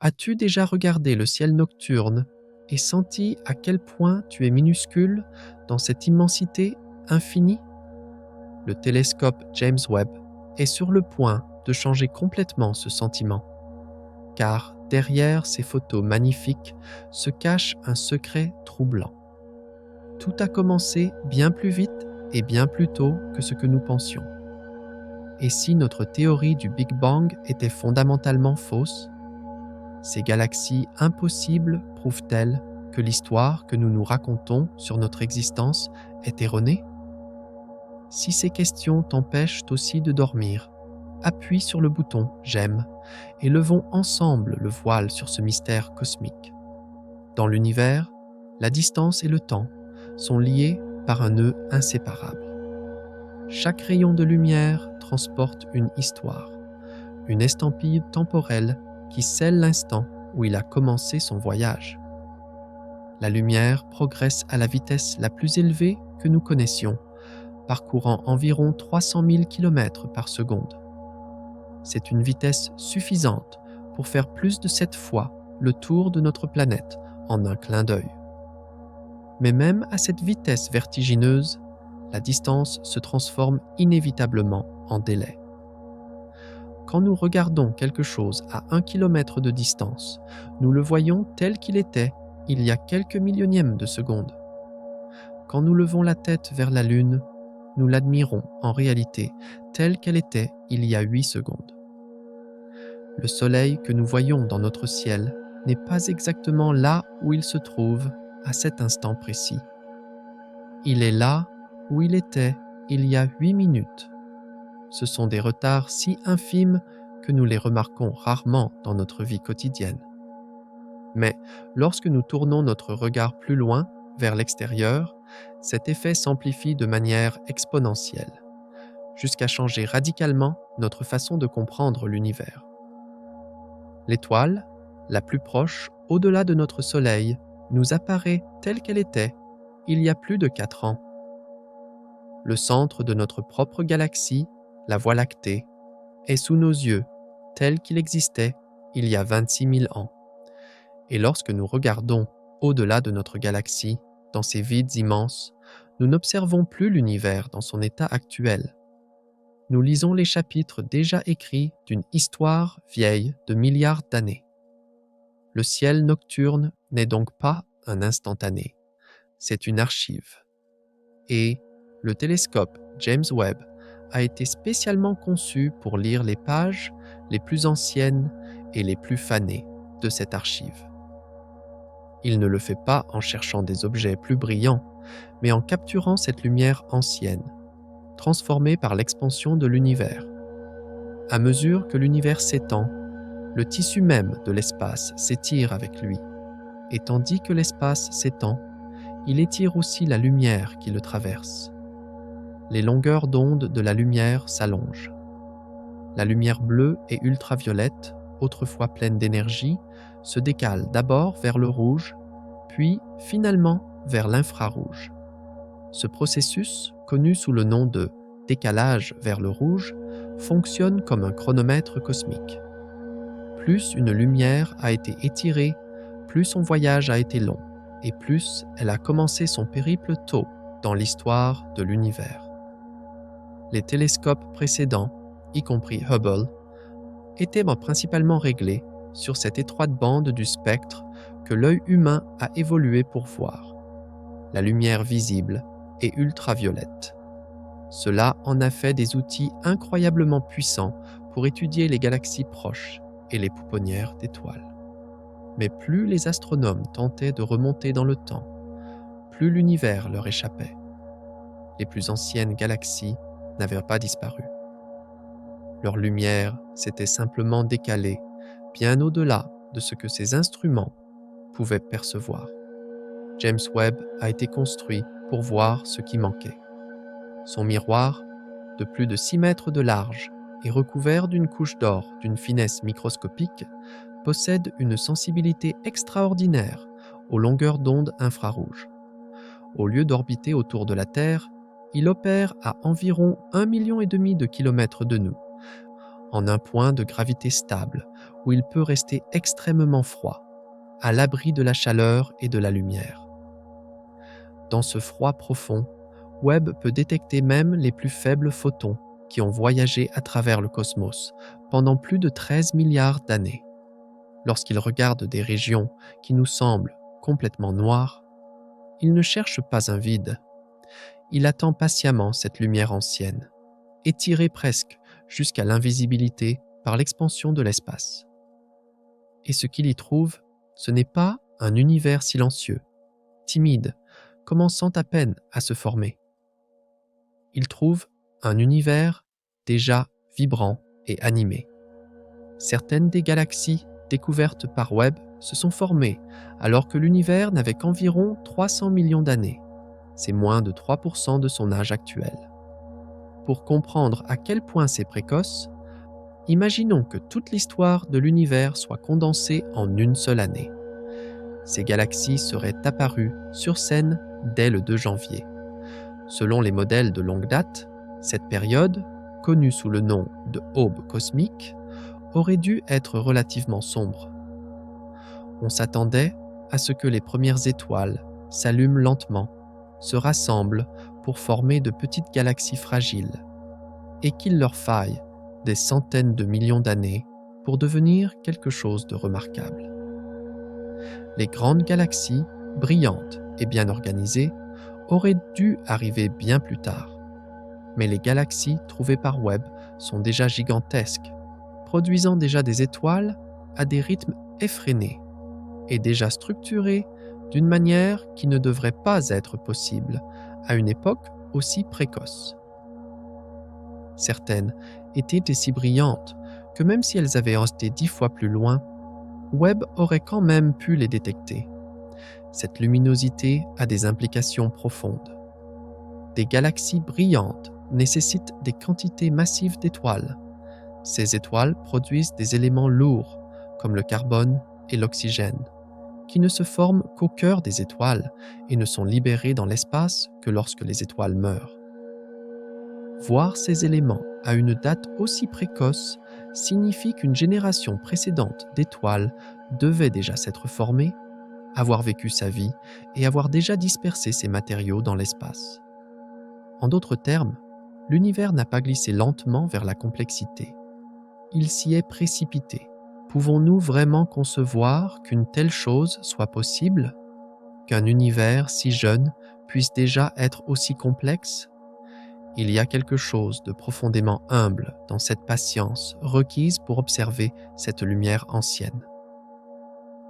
As-tu déjà regardé le ciel nocturne et senti à quel point tu es minuscule dans cette immensité infinie? Le télescope James Webb est sur le point de changer complètement ce sentiment, car derrière ces photos magnifiques se cache un secret troublant. Tout a commencé bien plus vite et bien plus tôt que ce que nous pensions. Et si notre théorie du Big Bang était fondamentalement fausse, ces galaxies impossibles prouvent-elles que l'histoire que nous nous racontons sur notre existence est erronée? Si ces questions t'empêchent aussi de dormir, appuie sur le bouton J'aime et levons ensemble le voile sur ce mystère cosmique. Dans l'univers, la distance et le temps sont liés par un nœud inséparable. Chaque rayon de lumière transporte une histoire, une estampille temporelle qui scelle l'instant où il a commencé son voyage. La lumière progresse à la vitesse la plus élevée que nous connaissions, parcourant environ 300 000 km par seconde. C'est une vitesse suffisante pour faire plus de 7 fois le tour de notre planète en un clin d'œil. Mais même à cette vitesse vertigineuse, la distance se transforme inévitablement en délai. Quand nous regardons quelque chose à 1 km de distance, nous le voyons tel qu'il était il y a quelques millionièmes de seconde. Quand nous levons la tête vers la Lune, nous l'admirons en réalité telle qu'elle était il y a 8 secondes. Le Soleil que nous voyons dans notre ciel n'est pas exactement là où il se trouve à cet instant précis. Il est là où il était il y a 8 minutes. Ce sont des retards si infimes que nous les remarquons rarement dans notre vie quotidienne. Mais lorsque nous tournons notre regard plus loin, vers l'extérieur, cet effet s'amplifie de manière exponentielle, jusqu'à changer radicalement notre façon de comprendre l'univers. L'étoile, la plus proche, au-delà de notre Soleil, nous apparaît telle qu'elle était il y a plus de 4 ans. Le centre de notre propre galaxie, la Voie lactée, est sous nos yeux tel qu'il existait il y a 26 000 ans. Et lorsque nous regardons au-delà de notre galaxie, dans ces vides immenses, nous n'observons plus l'univers dans son état actuel. Nous lisons les chapitres déjà écrits d'une histoire vieille de milliards d'années. Le ciel nocturne n'est donc pas un instantané, c'est une archive. Et le télescope James Webb a été spécialement conçu pour lire les pages les plus anciennes et les plus fanées de cette archive. Il ne le fait pas en cherchant des objets plus brillants, mais en capturant cette lumière ancienne, transformée par l'expansion de l'univers. À mesure que l'univers s'étend, le tissu même de l'espace s'étire avec lui, et tandis que l'espace s'étend, il étire aussi la lumière qui le traverse. Les longueurs d'onde de la lumière s'allongent. La lumière bleue et ultraviolette, autrefois pleine d'énergie, se décale d'abord vers le rouge, puis finalement vers l'infrarouge. Ce processus, connu sous le nom de décalage vers le rouge, fonctionne comme un chronomètre cosmique. Plus une lumière a été étirée, plus son voyage a été long, et plus elle a commencé son périple tôt dans l'histoire de l'univers. Les télescopes précédents, y compris Hubble, étaient principalement réglés sur cette étroite bande du spectre que l'œil humain a évolué pour voir, la lumière visible et ultraviolette. Cela en a fait des outils incroyablement puissants pour étudier les galaxies proches et les pouponnières d'étoiles. Mais plus les astronomes tentaient de remonter dans le temps, plus l'univers leur échappait. Les plus anciennes galaxies n'avaient pas disparu. Leur lumière s'était simplement décalée bien au-delà de ce que ces instruments pouvaient percevoir. James Webb a été construit pour voir ce qui manquait. Son miroir, de plus de 6 mètres de large et recouvert d'une couche d'or d'une finesse microscopique, possède une sensibilité extraordinaire aux longueurs d'onde infrarouges. Au lieu d'orbiter autour de la Terre, il opère à environ 1,5 million de kilomètres de nous, en un point de gravité stable où il peut rester extrêmement froid, à l'abri de la chaleur et de la lumière. Dans ce froid profond, Webb peut détecter même les plus faibles photons qui ont voyagé à travers le cosmos pendant plus de 13 milliards d'années. Lorsqu'il regarde des régions qui nous semblent complètement noires, il ne cherche pas un vide. Il attend patiemment cette lumière ancienne, étirée presque jusqu'à l'invisibilité par l'expansion de l'espace. Et ce qu'il y trouve, ce n'est pas un univers silencieux, timide, commençant à peine à se former. Il trouve un univers déjà vibrant et animé. Certaines des galaxies découvertes par Webb se sont formées alors que l'univers n'avait qu'environ 300 millions d'années. C'est moins de 3% de son âge actuel. Pour comprendre à quel point c'est précoce, imaginons que toute l'histoire de l'univers soit condensée en une seule année. Ces galaxies seraient apparues sur scène dès le 2 janvier. Selon les modèles de longue date, cette période, connue sous le nom de aube cosmique, aurait dû être relativement sombre. On s'attendait à ce que les premières étoiles s'allument lentement, se rassemblent pour former de petites galaxies fragiles, et qu'il leur faille des centaines de millions d'années pour devenir quelque chose de remarquable. Les grandes galaxies, brillantes et bien organisées, auraient dû arriver bien plus tard. Mais les galaxies trouvées par Webb sont déjà gigantesques, produisant déjà des étoiles à des rythmes effrénés et déjà structurées d'une manière qui ne devrait pas être possible à une époque aussi précoce. Certaines étaient si brillantes que même si elles avaient été 10 fois plus loin, Webb aurait quand même pu les détecter. Cette luminosité a des implications profondes. Des galaxies brillantes nécessitent des quantités massives d'étoiles. Ces étoiles produisent des éléments lourds, comme le carbone et l'oxygène, qui ne se forment qu'au cœur des étoiles et ne sont libérés dans l'espace que lorsque les étoiles meurent. Voir ces éléments à une date aussi précoce signifie qu'une génération précédente d'étoiles devait déjà s'être formée, avoir vécu sa vie et avoir déjà dispersé ces matériaux dans l'espace. En d'autres termes, l'univers n'a pas glissé lentement vers la complexité. Il s'y est précipité. Pouvons-nous vraiment concevoir qu'une telle chose soit possible? Qu'un univers si jeune puisse déjà être aussi complexe? Il y a quelque chose de profondément humble dans cette patience requise pour observer cette lumière ancienne.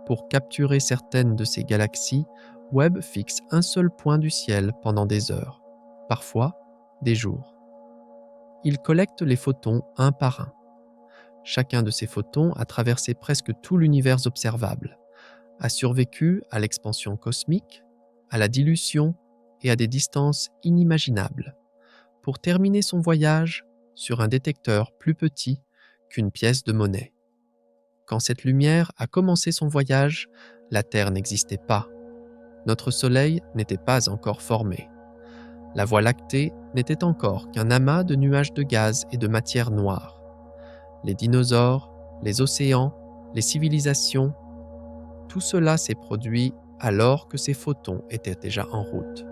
Pour capturer certaines de ces galaxies, Webb fixe un seul point du ciel pendant des heures, parfois des jours. Il collecte les photons un par un. Chacun de ces photons a traversé presque tout l'univers observable, a survécu à l'expansion cosmique, à la dilution et à des distances inimaginables, pour terminer son voyage sur un détecteur plus petit qu'une pièce de monnaie. Quand cette lumière a commencé son voyage, la Terre n'existait pas. Notre Soleil n'était pas encore formé. La Voie lactée n'était encore qu'un amas de nuages de gaz et de matière noire. Les dinosaures, les océans, les civilisations, tout cela s'est produit alors que ces photons étaient déjà en route.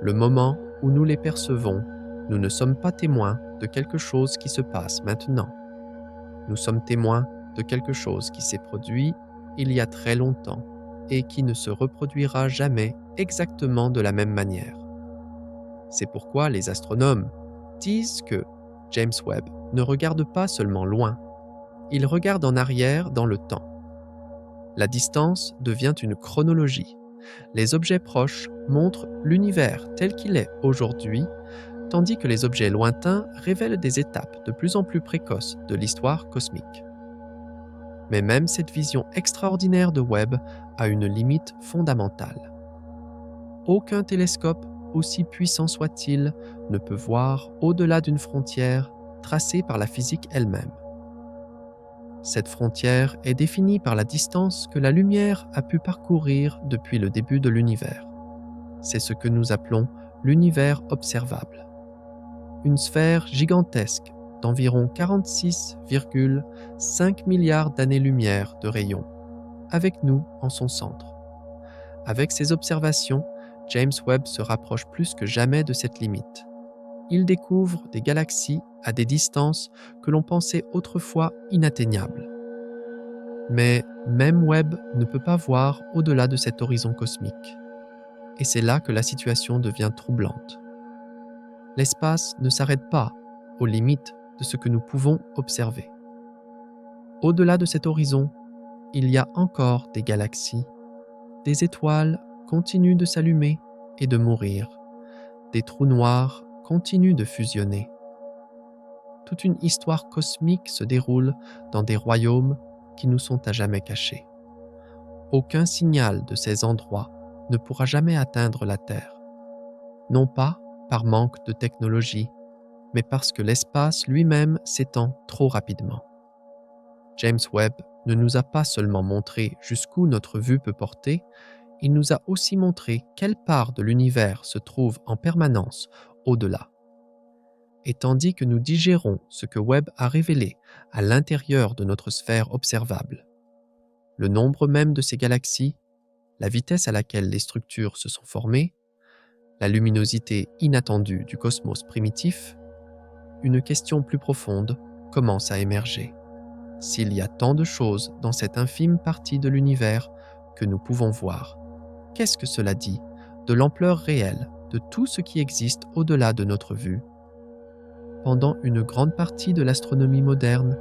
Le moment où nous les percevons, nous ne sommes pas témoins de quelque chose qui se passe maintenant. Nous sommes témoins de quelque chose qui s'est produit il y a très longtemps et qui ne se reproduira jamais exactement de la même manière. C'est pourquoi les astronomes disent que James Webb ne regarde pas seulement loin, il regarde en arrière dans le temps. La distance devient une chronologie. Les objets proches montrent l'univers tel qu'il est aujourd'hui, tandis que les objets lointains révèlent des étapes de plus en plus précoces de l'histoire cosmique. Mais même cette vision extraordinaire de Webb a une limite fondamentale. Aucun télescope, aussi puissant soit-il, ne peut voir au-delà d'une frontière tracée par la physique elle-même. Cette frontière est définie par la distance que la lumière a pu parcourir depuis le début de l'univers. C'est ce que nous appelons l'univers observable. Une sphère gigantesque d'environ 46,5 milliards d'années-lumière de rayon, avec nous en son centre. Avec ces observations, James Webb se rapproche plus que jamais de cette limite. Il découvre des galaxies à des distances que l'on pensait autrefois inatteignables. Mais même Webb ne peut pas voir au-delà de cet horizon cosmique. Et c'est là que la situation devient troublante. L'espace ne s'arrête pas aux limites de ce que nous pouvons observer. Au-delà de cet horizon, il y a encore des galaxies. Des étoiles continuent de s'allumer et de mourir. Des trous noirs continuent de fusionner. Toute une histoire cosmique se déroule dans des royaumes qui nous sont à jamais cachés. Aucun signal de ces endroits ne pourra jamais atteindre la Terre. Non pas par manque de technologie, mais parce que l'espace lui-même s'étend trop rapidement. James Webb ne nous a pas seulement montré jusqu'où notre vue peut porter, il nous a aussi montré quelle part de l'univers se trouve en permanence au-delà. Et tandis que nous digérons ce que Webb a révélé à l'intérieur de notre sphère observable, le nombre même de ces galaxies, la vitesse à laquelle les structures se sont formées, la luminosité inattendue du cosmos primitif, une question plus profonde commence à émerger. S'il y a tant de choses dans cette infime partie de l'univers que nous pouvons voir, qu'est-ce que cela dit de l'ampleur réelle de tout ce qui existe au-delà de notre vue? Pendant une grande partie de l'astronomie moderne,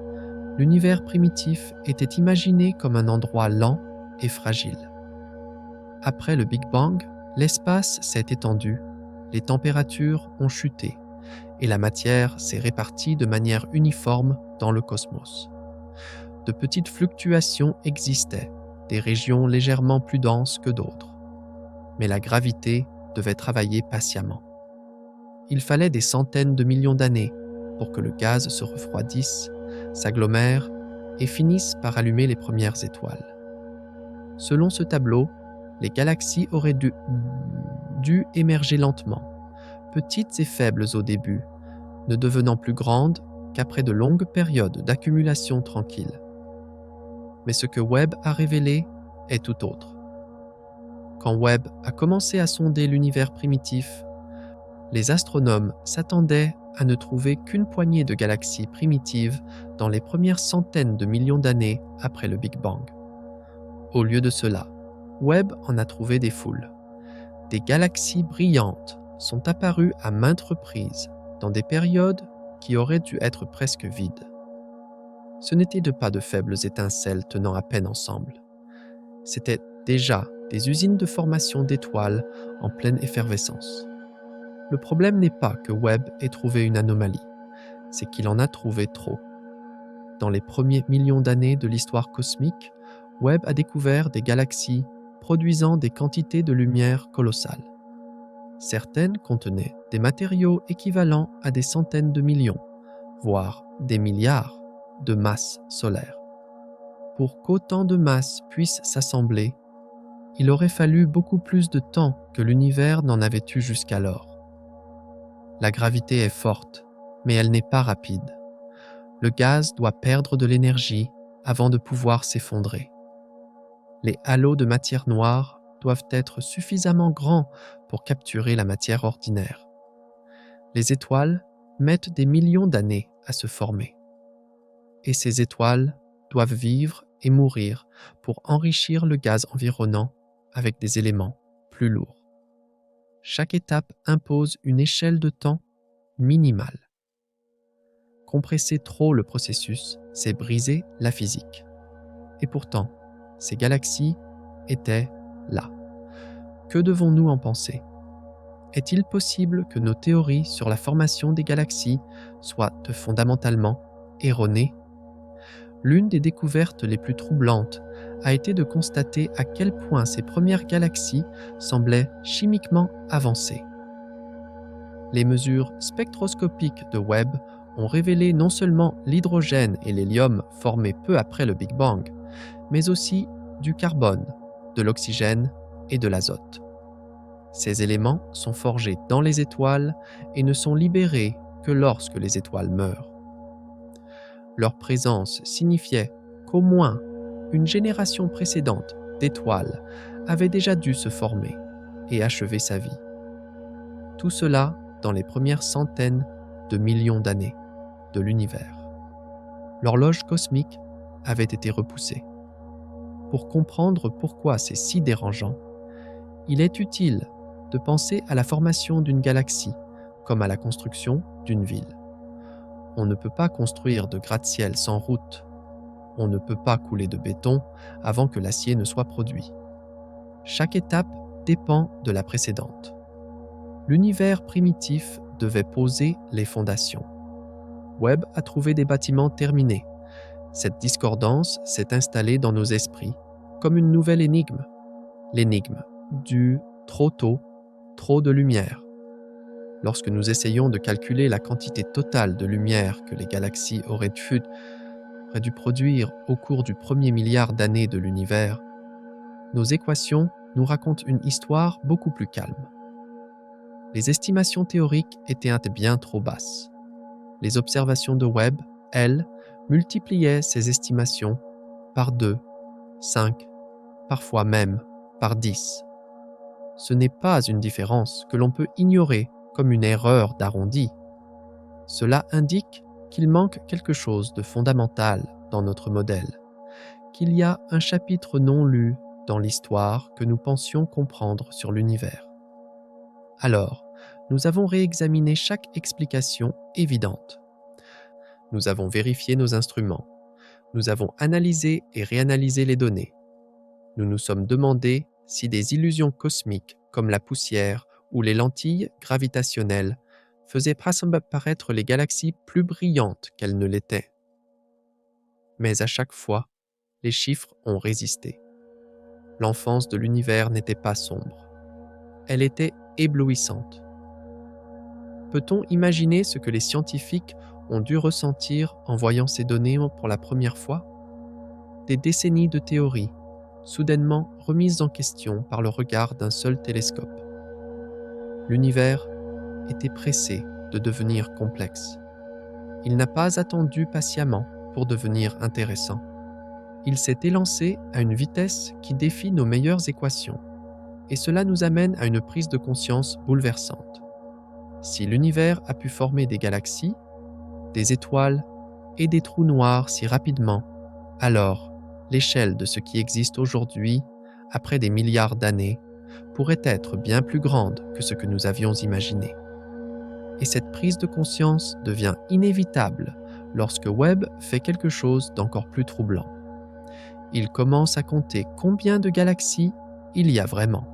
l'univers primitif était imaginé comme un endroit lent et fragile. Après le Big Bang, l'espace s'est étendu, les températures ont chuté et la matière s'est répartie de manière uniforme dans le cosmos. De petites fluctuations existaient, des régions légèrement plus denses que d'autres. Mais la gravité devait travailler patiemment. Il fallait des centaines de millions d'années pour que le gaz se refroidisse, s'agglomère et finisse par allumer les premières étoiles. Selon ce tableau, les galaxies auraient dû émerger lentement, petites et faibles au début, ne devenant plus grandes qu'après de longues périodes d'accumulation tranquille. Mais ce que Webb a révélé est tout autre. Quand Webb a commencé à sonder l'univers primitif, les astronomes s'attendaient à ne trouver qu'une poignée de galaxies primitives dans les premières centaines de millions d'années après le Big Bang. Au lieu de cela, Webb en a trouvé des foules. Des galaxies brillantes sont apparues à maintes reprises dans des périodes qui auraient dû être presque vides. Ce n'étaient pas de faibles étincelles tenant à peine ensemble. C'étaient déjà des usines de formation d'étoiles en pleine effervescence. Le problème n'est pas que Webb ait trouvé une anomalie, c'est qu'il en a trouvé trop. Dans les premiers millions d'années de l'histoire cosmique, Webb a découvert des galaxies produisant des quantités de lumière colossales. Certaines contenaient des matériaux équivalents à des centaines de millions, voire des milliards de masses solaires. Pour qu'autant de masses puissent s'assembler, il aurait fallu beaucoup plus de temps que l'univers n'en avait eu jusqu'alors. La gravité est forte, mais elle n'est pas rapide. Le gaz doit perdre de l'énergie avant de pouvoir s'effondrer. Les halos de matière noire doivent être suffisamment grands pour capturer la matière ordinaire. Les étoiles mettent des millions d'années à se former. Et ces étoiles doivent vivre et mourir pour enrichir le gaz environnant avec des éléments plus lourds. Chaque étape impose une échelle de temps minimale. Compresser trop le processus, c'est briser la physique. Et pourtant, ces galaxies étaient là. Que devons-nous en penser? Est-il possible que nos théories sur la formation des galaxies soient fondamentalement erronées? L'une des découvertes les plus troublantes a été de constater à quel point ces premières galaxies semblaient chimiquement avancées. Les mesures spectroscopiques de Webb ont révélé non seulement l'hydrogène et l'hélium formés peu après le Big Bang, mais aussi du carbone, de l'oxygène et de l'azote. Ces éléments sont forgés dans les étoiles et ne sont libérés que lorsque les étoiles meurent. Leur présence signifiait qu'au moins une génération précédente d'étoiles avait déjà dû se former et achever sa vie. Tout cela dans les premières centaines de millions d'années de l'univers. L'horloge cosmique avait été repoussée. Pour comprendre pourquoi c'est si dérangeant, il est utile de penser à la formation d'une galaxie comme à la construction d'une ville. On ne peut pas construire de gratte-ciel sans route. On ne peut pas couler de béton avant que l'acier ne soit produit. Chaque étape dépend de la précédente. L'univers primitif devait poser les fondations. Webb a trouvé des bâtiments terminés. Cette discordance s'est installée dans nos esprits comme une nouvelle énigme. L'énigme du trop tôt, trop de lumière. Lorsque nous essayons de calculer la quantité totale de lumière que les galaxies auraient dû produire au cours du premier milliard d'années de l'univers, nos équations nous racontent une histoire beaucoup plus calme. Les estimations théoriques étaient bien trop basses. Les observations de Webb, elles, multipliaient ces estimations par 2, 5, parfois même par 10. Ce n'est pas une différence que l'on peut ignorer comme une erreur d'arrondi. Cela indique qu'il manque quelque chose de fondamental dans notre modèle, qu'il y a un chapitre non lu dans l'histoire que nous pensions comprendre sur l'univers. Alors, nous avons réexaminé chaque explication évidente. Nous avons vérifié nos instruments. Nous avons analysé et réanalysé les données. Nous nous sommes demandé si des illusions cosmiques comme la poussière ou les lentilles gravitationnelles faisaient paraître les galaxies plus brillantes qu'elles ne l'étaient. Mais à chaque fois, les chiffres ont résisté. L'enfance de l'univers n'était pas sombre. Elle était éblouissante. Peut-on imaginer ce que les scientifiques ont dû ressentir en voyant ces données pour la première fois? Des décennies de théories, soudainement remises en question par le regard d'un seul télescope. L'univers était pressé de devenir complexe. Il n'a pas attendu patiemment pour devenir intéressant. Il s'est élancé à une vitesse qui défie nos meilleures équations, et cela nous amène à une prise de conscience bouleversante. Si l'univers a pu former des galaxies, des étoiles et des trous noirs si rapidement, alors l'échelle de ce qui existe aujourd'hui, après des milliards d'années, pourrait être bien plus grande que ce que nous avions imaginé. Et cette prise de conscience devient inévitable lorsque Webb fait quelque chose d'encore plus troublant. Il commence à compter combien de galaxies il y a vraiment.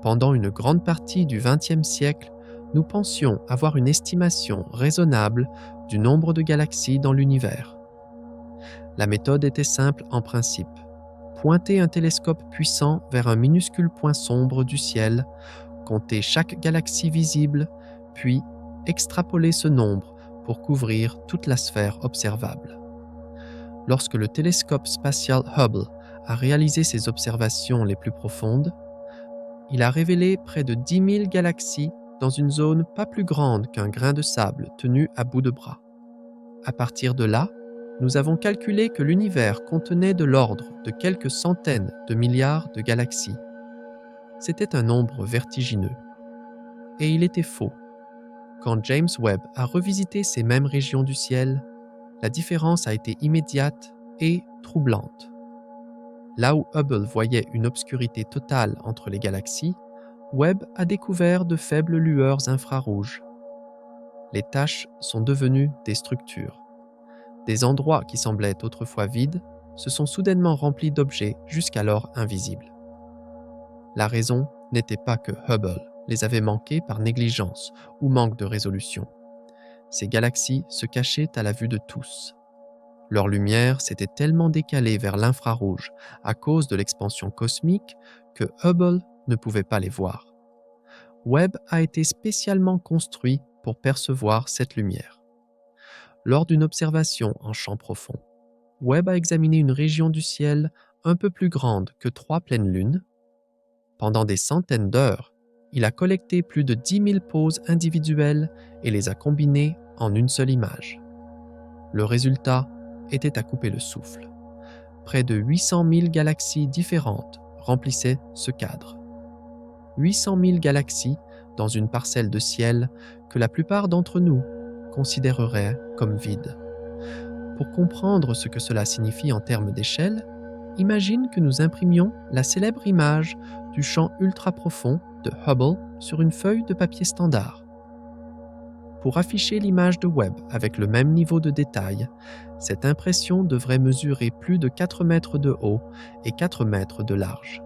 Pendant une grande partie du XXe siècle, nous pensions avoir une estimation raisonnable du nombre de galaxies dans l'univers. La méthode était simple en principe. Pointer un télescope puissant vers un minuscule point sombre du ciel, compter chaque galaxie visible, puis extrapoler ce nombre pour couvrir toute la sphère observable. Lorsque le télescope spatial Hubble a réalisé ses observations les plus profondes, il a révélé près de 10 000 galaxies dans une zone pas plus grande qu'un grain de sable tenu à bout de bras. À partir de là, nous avons calculé que l'univers contenait de l'ordre de quelques centaines de milliards de galaxies. C'était un nombre vertigineux. Et il était faux. Quand James Webb a revisité ces mêmes régions du ciel, la différence a été immédiate et troublante. Là où Hubble voyait une obscurité totale entre les galaxies, Webb a découvert de faibles lueurs infrarouges. Les taches sont devenues des structures. Des endroits qui semblaient autrefois vides se sont soudainement remplis d'objets jusqu'alors invisibles. La raison n'était pas que Hubble les avait manqués par négligence ou manque de résolution. Ces galaxies se cachaient à la vue de tous. Leur lumière s'était tellement décalée vers l'infrarouge à cause de l'expansion cosmique que Hubble ne pouvait pas les voir. Webb a été spécialement construit pour percevoir cette lumière. Lors d'une observation en champ profond, Webb a examiné une région du ciel un peu plus grande que 3 pleines lunes. Pendant des centaines d'heures, il a collecté plus de 10 000 poses individuelles et les a combinées en une seule image. Le résultat était à couper le souffle. Près de 800 000 galaxies différentes remplissaient ce cadre. 800 000 galaxies dans une parcelle de ciel que la plupart d'entre nous considéreraient comme vide. Pour comprendre ce que cela signifie en termes d'échelle, imagine que nous imprimions la célèbre image du champ ultra-profond de Hubble sur une feuille de papier standard. Pour afficher l'image de Webb avec le même niveau de détail, cette impression devrait mesurer plus de 4 mètres de haut et 4 mètres de large,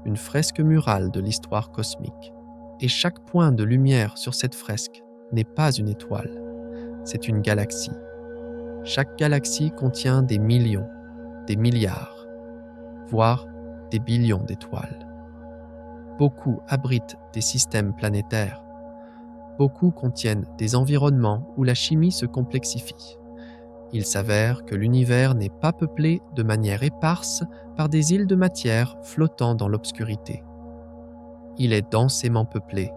une fresque murale de l'histoire cosmique. Et chaque point de lumière sur cette fresque n'est pas une étoile, c'est une galaxie. Chaque galaxie contient des millions, des milliards, voire des billions d'étoiles. Beaucoup abritent des systèmes planétaires. Beaucoup contiennent des environnements où la chimie se complexifie. Il s'avère que l'univers n'est pas peuplé de manière éparse par des îles de matière flottant dans l'obscurité. Il est densément peuplé,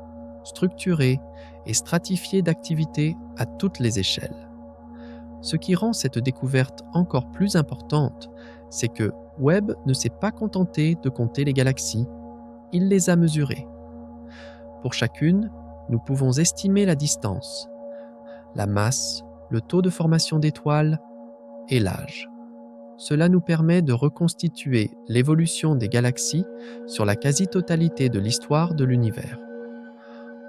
structuré et stratifié d'activités à toutes les échelles. Ce qui rend cette découverte encore plus importante, c'est que Webb ne s'est pas contenté de compter les galaxies, il les a mesurées. Pour chacune, nous pouvons estimer la distance, la masse, le taux de formation d'étoiles et l'âge. Cela nous permet de reconstituer l'évolution des galaxies sur la quasi-totalité de l'histoire de l'univers.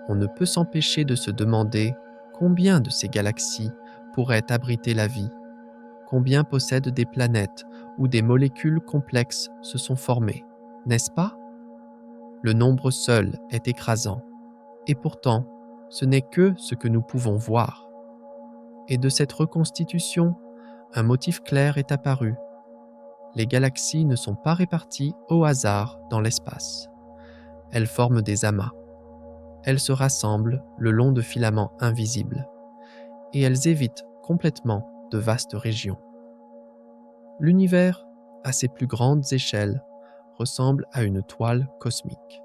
On ne peut s'empêcher de se demander combien de ces galaxies pourraient abriter la vie, combien possèdent des planètes où des molécules complexes se sont formées, n'est-ce pas? Le nombre seul est écrasant, et pourtant, ce n'est que ce que nous pouvons voir. Et de cette reconstitution, un motif clair est apparu. Les galaxies ne sont pas réparties au hasard dans l'espace. Elles forment des amas. Elles se rassemblent le long de filaments invisibles. Et elles évitent complètement de vastes régions. L'univers, à ses plus grandes échelles, ressemble à une toile cosmique.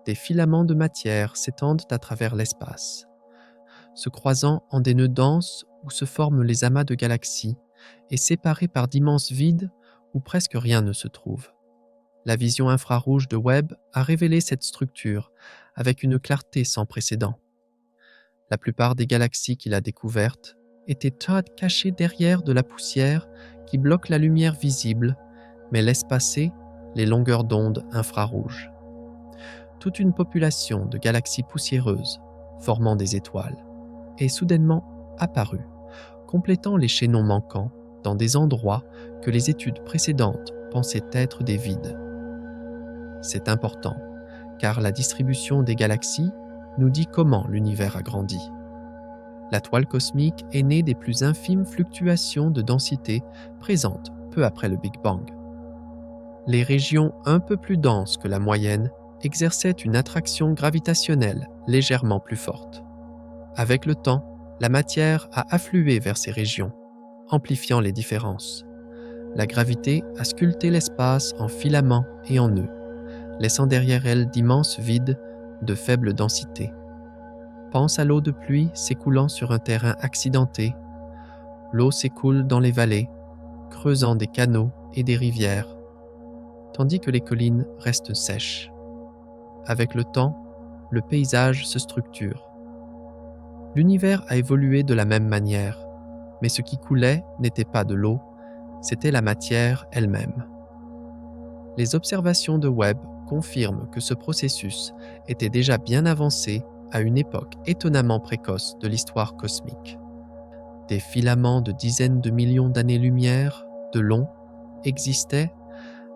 Des filaments de matière s'étendent à travers l'espace, se croisant en des nœuds denses où se forment les amas de galaxies et séparés par d'immenses vides où presque rien ne se trouve. La vision infrarouge de Webb a révélé cette structure avec une clarté sans précédent. La plupart des galaxies qu'il a découvertes étaient cachées derrière de la poussière qui bloque la lumière visible, mais laisse passer les longueurs d'onde infrarouges. Toute une population de galaxies poussiéreuses, formant des étoiles, est soudainement apparue, complétant les chaînons manquants dans des endroits que les études précédentes pensaient être des vides. C'est important, car la distribution des galaxies nous dit comment l'univers a grandi. La toile cosmique est née des plus infimes fluctuations de densité présentes peu après le Big Bang. Les régions un peu plus denses que la moyenne exerçaient une attraction gravitationnelle légèrement plus forte. Avec le temps, la matière a afflué vers ces régions, amplifiant les différences. La gravité a sculpté l'espace en filaments et en nœuds, laissant derrière elle d'immenses vides de faible densité. Pense à l'eau de pluie s'écoulant sur un terrain accidenté. L'eau s'écoule dans les vallées, creusant des canaux et des rivières, tandis que les collines restent sèches. Avec le temps, le paysage se structure. L'univers a évolué de la même manière, mais ce qui coulait n'était pas de l'eau, c'était la matière elle-même. Les observations de Webb confirment que ce processus était déjà bien avancé à une époque étonnamment précoce de l'histoire cosmique. Des filaments de dizaines de millions d'années-lumière de long existaient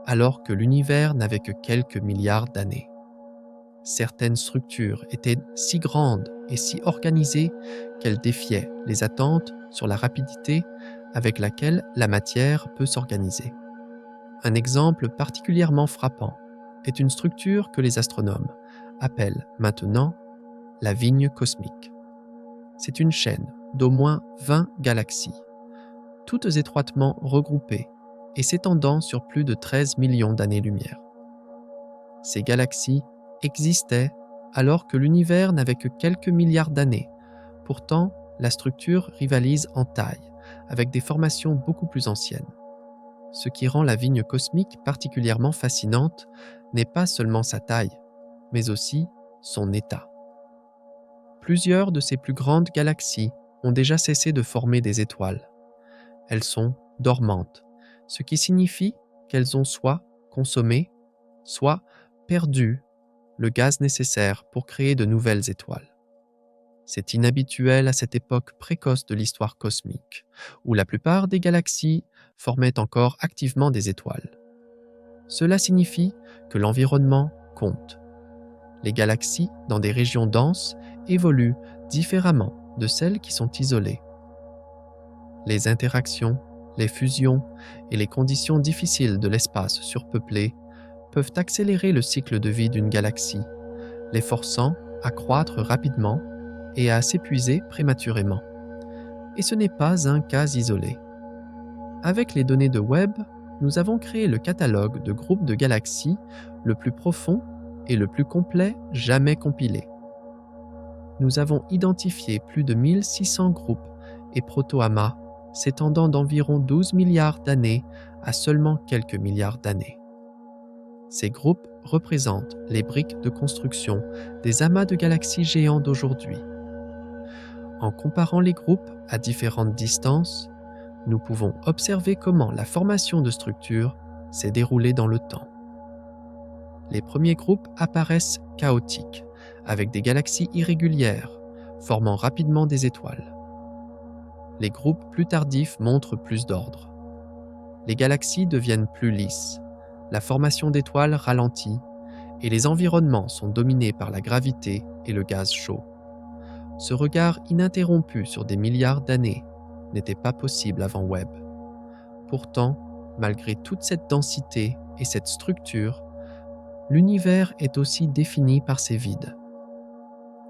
alors que l'univers n'avait que quelques milliards d'années. Certaines structures étaient si grandes et si organisées qu'elles défiaient les attentes sur la rapidité avec laquelle la matière peut s'organiser. Un exemple particulièrement frappant est une structure que les astronomes appellent maintenant la vigne cosmique. C'est une chaîne d'au moins 20 galaxies, toutes étroitement regroupées et s'étendant sur plus de 13 millions d'années-lumière. Ces galaxies existaient alors que l'univers n'avait que quelques milliards d'années. Pourtant, la structure rivalise en taille avec des formations beaucoup plus anciennes. Ce qui rend la vigne cosmique particulièrement fascinante n'est pas seulement sa taille, mais aussi son état. Plusieurs de ces plus grandes galaxies ont déjà cessé de former des étoiles. Elles sont dormantes, ce qui signifie qu'elles ont soit consommé, soit perdu le gaz nécessaire pour créer de nouvelles étoiles. C'est inhabituel à cette époque précoce de l'histoire cosmique, où la plupart des galaxies formaient encore activement des étoiles. Cela signifie que l'environnement compte. Les galaxies, dans des régions denses, évoluent différemment de celles qui sont isolées. Les interactions, les fusions et les conditions difficiles de l'espace surpeuplé peuvent accélérer le cycle de vie d'une galaxie, les forçant à croître rapidement et à s'épuiser prématurément. Et ce n'est pas un cas isolé. Avec les données de Webb, nous avons créé le catalogue de groupes de galaxies le plus profond et le plus complet jamais compilé. Nous avons identifié plus de 1600 groupes et protoamas s'étendant d'environ 12 milliards d'années à seulement quelques milliards d'années. Ces groupes représentent les briques de construction des amas de galaxies géants d'aujourd'hui. En comparant les groupes à différentes distances, nous pouvons observer comment la formation de structures s'est déroulée dans le temps. Les premiers groupes apparaissent chaotiques, avec des galaxies irrégulières, formant rapidement des étoiles. Les groupes plus tardifs montrent plus d'ordre. Les galaxies deviennent plus lisses, la formation d'étoiles ralentit et les environnements sont dominés par la gravité et le gaz chaud. Ce regard ininterrompu sur des milliards d'années n'était pas possible avant Webb. Pourtant, malgré toute cette densité et cette structure, l'univers est aussi défini par ces vides.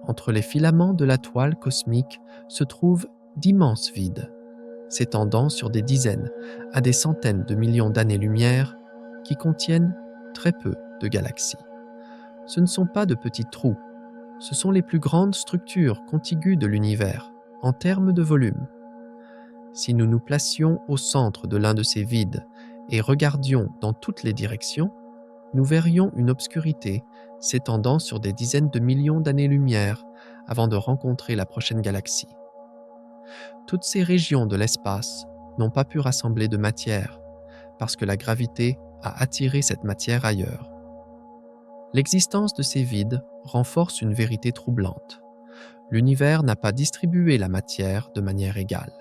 Entre les filaments de la toile cosmique se trouvent d'immenses vides, s'étendant sur des dizaines à des centaines de millions d'années-lumière qui contiennent très peu de galaxies. Ce ne sont pas de petits trous, ce sont les plus grandes structures contiguës de l'univers, en termes de volume. Si nous nous placions au centre de l'un de ces vides et regardions dans toutes les directions, nous verrions une obscurité s'étendant sur des dizaines de millions d'années-lumière avant de rencontrer la prochaine galaxie. Toutes ces régions de l'espace n'ont pas pu rassembler de matière parce que la gravité a attiré cette matière ailleurs. L'existence de ces vides renforce une vérité troublante. L'univers n'a pas distribué la matière de manière égale.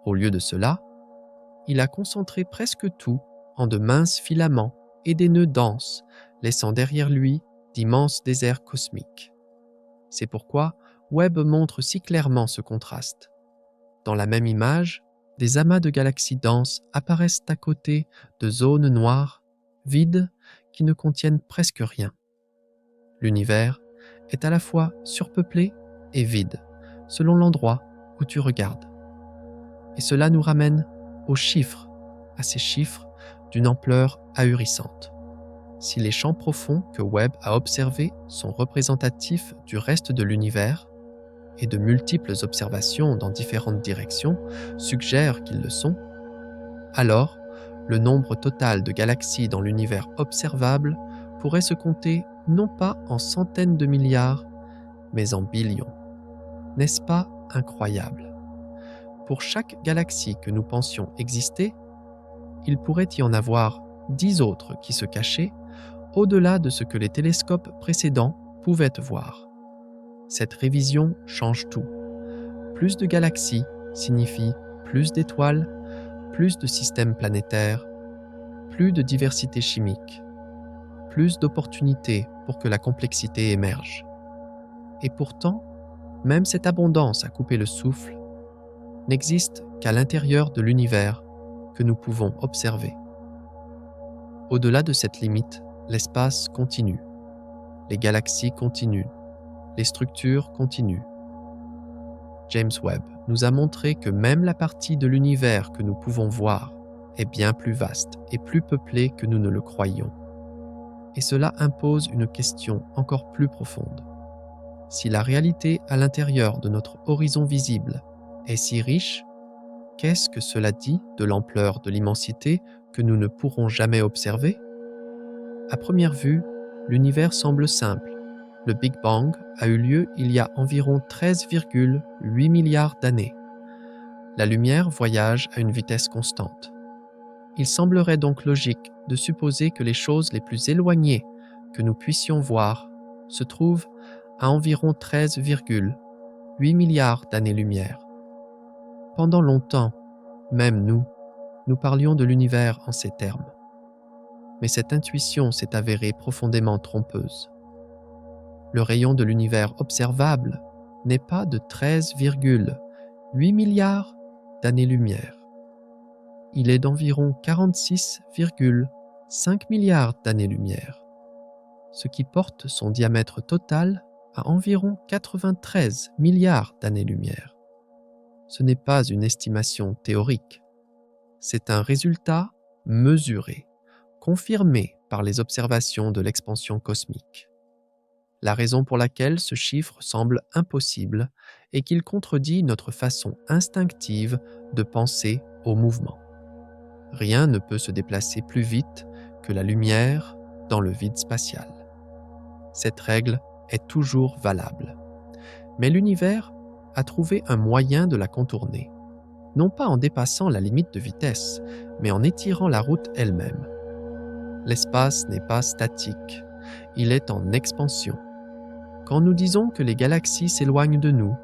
Au lieu de cela, il a concentré presque tout en de minces filaments et des nœuds denses, laissant derrière lui d'immenses déserts cosmiques. C'est pourquoi Webb montre si clairement ce contraste. Dans la même image, des amas de galaxies denses apparaissent à côté de zones noires, vides, qui ne contiennent presque rien. L'univers est à la fois surpeuplé et vide, selon l'endroit où tu regardes. Et cela nous ramène aux chiffres, à ces chiffres d'une ampleur ahurissante. Si les champs profonds que Webb a observés sont représentatifs du reste de l'univers, et de multiples observations dans différentes directions suggèrent qu'ils le sont, alors le nombre total de galaxies dans l'univers observable pourrait se compter non pas en centaines de milliards, mais en billions. N'est-ce pas incroyable? Pour chaque galaxie que nous pensions exister, il pourrait y en avoir 10 autres qui se cachaient au-delà de ce que les télescopes précédents pouvaient voir. Cette révision change tout. Plus de galaxies signifie plus d'étoiles, plus de systèmes planétaires, plus de diversité chimique, plus d'opportunités pour que la complexité émerge. Et pourtant, même cette abondance à couper le souffle n'existe qu'à l'intérieur de l'univers que nous pouvons observer. Au-delà de cette limite, l'espace continue, les galaxies continuent, les structures continuent. James Webb nous a montré que même la partie de l'univers que nous pouvons voir est bien plus vaste et plus peuplée que nous ne le croyions. Et cela impose une question encore plus profonde. Si la réalité à l'intérieur de notre horizon visible est si riche, qu'est-ce que cela dit de l'ampleur de l'immensité que nous ne pourrons jamais observer? À première vue, l'univers semble simple. Le Big Bang a eu lieu il y a environ 13,8 milliards d'années. La lumière voyage à une vitesse constante. Il semblerait donc logique de supposer que les choses les plus éloignées que nous puissions voir se trouvent à environ 13,8 milliards d'années-lumière. Pendant longtemps, même nous parlions de l'univers en ces termes. Mais cette intuition s'est avérée profondément trompeuse. Le rayon de l'univers observable n'est pas de 13,8 milliards d'années-lumière. Il est d'environ 46,5 milliards d'années-lumière, ce qui porte son diamètre total à environ 93 milliards d'années-lumière. Ce n'est pas une estimation théorique, c'est un résultat mesuré, confirmé par les observations de l'expansion cosmique. La raison pour laquelle ce chiffre semble impossible est qu'il contredit notre façon instinctive de penser au mouvement. Rien ne peut se déplacer plus vite que la lumière dans le vide spatial. Cette règle est toujours valable. Mais l'univers a trouvé un moyen de la contourner, non pas en dépassant la limite de vitesse, mais en étirant la route elle-même. L'espace n'est pas statique, il est en expansion. Quand nous disons que les galaxies s'éloignent de nous,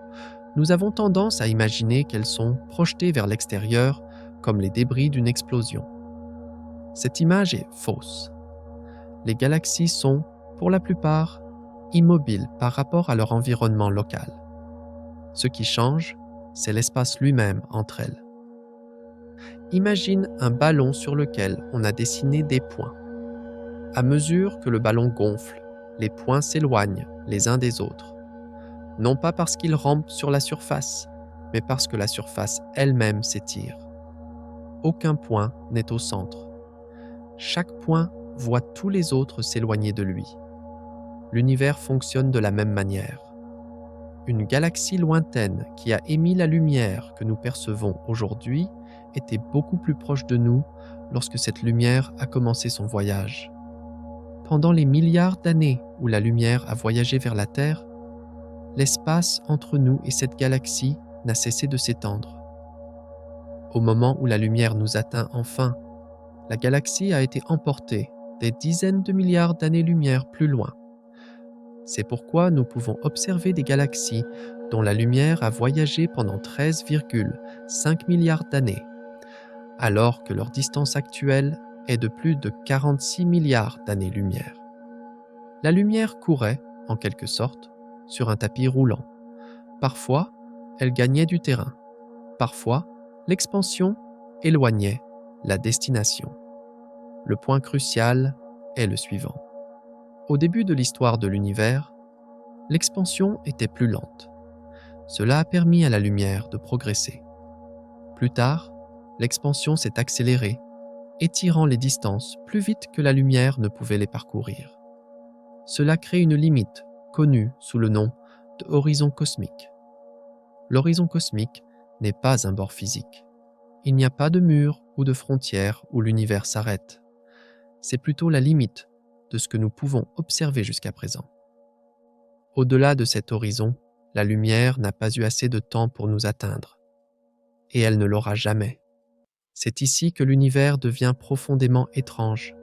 nous avons tendance à imaginer qu'elles sont projetées vers l'extérieur comme les débris d'une explosion. Cette image est fausse. Les galaxies sont, pour la plupart, immobiles par rapport à leur environnement local. Ce qui change, c'est l'espace lui-même entre elles. Imagine un ballon sur lequel on a dessiné des points. À mesure que le ballon gonfle, les points s'éloignent les uns des autres. Non pas parce qu'ils rampent sur la surface, mais parce que la surface elle-même s'étire. Aucun point n'est au centre. Chaque point voit tous les autres s'éloigner de lui. L'univers fonctionne de la même manière. Une galaxie lointaine qui a émis la lumière que nous percevons aujourd'hui était beaucoup plus proche de nous lorsque cette lumière a commencé son voyage. Pendant les milliards d'années où la lumière a voyagé vers la Terre, l'espace entre nous et cette galaxie n'a cessé de s'étendre. Au moment où la lumière nous atteint enfin, la galaxie a été emportée des dizaines de milliards d'années-lumière plus loin. C'est pourquoi nous pouvons observer des galaxies dont la lumière a voyagé pendant 13,5 milliards d'années, alors que leur distance actuelle est de plus de 46 milliards d'années-lumière. La lumière courait, en quelque sorte, sur un tapis roulant. Parfois, elle gagnait du terrain. Parfois, l'expansion éloignait la destination. Le point crucial est le suivant. Au début de l'histoire de l'univers, l'expansion était plus lente. Cela a permis à la lumière de progresser. Plus tard, l'expansion s'est accélérée, étirant les distances plus vite que la lumière ne pouvait les parcourir. Cela crée une limite, connue sous le nom de horizon cosmique. L'horizon cosmique n'est pas un bord physique. Il n'y a pas de mur ou de frontière où l'univers s'arrête. C'est plutôt la limite de ce que nous pouvons observer jusqu'à présent. Au-delà de cet horizon, la lumière n'a pas eu assez de temps pour nous atteindre. Et elle ne l'aura jamais. C'est ici que l'univers devient profondément étrange.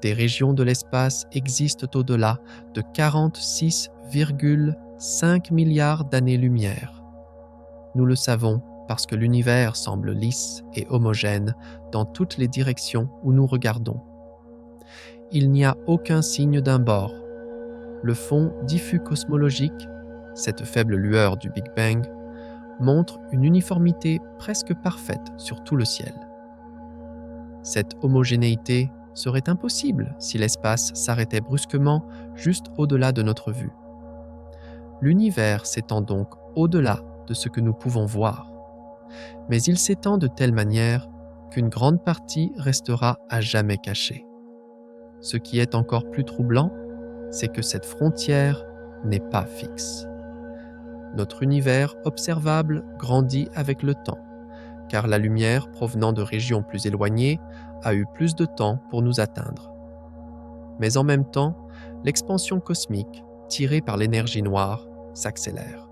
Des régions de l'espace existent au-delà de 46,5 milliards d'années-lumière. Nous le savons parce que l'univers semble lisse et homogène dans toutes les directions où nous regardons. Il n'y a aucun signe d'un bord. Le fond diffus cosmologique, cette faible lueur du Big Bang, montre une uniformité presque parfaite sur tout le ciel. Cette homogénéité serait impossible si l'espace s'arrêtait brusquement juste au-delà de notre vue. L'univers s'étend donc au-delà de ce que nous pouvons voir, mais il s'étend de telle manière qu'une grande partie restera à jamais cachée. Ce qui est encore plus troublant, c'est que cette frontière n'est pas fixe. Notre univers observable grandit avec le temps, car la lumière provenant de régions plus éloignées a eu plus de temps pour nous atteindre. Mais en même temps, l'expansion cosmique, tirée par l'énergie noire, s'accélère.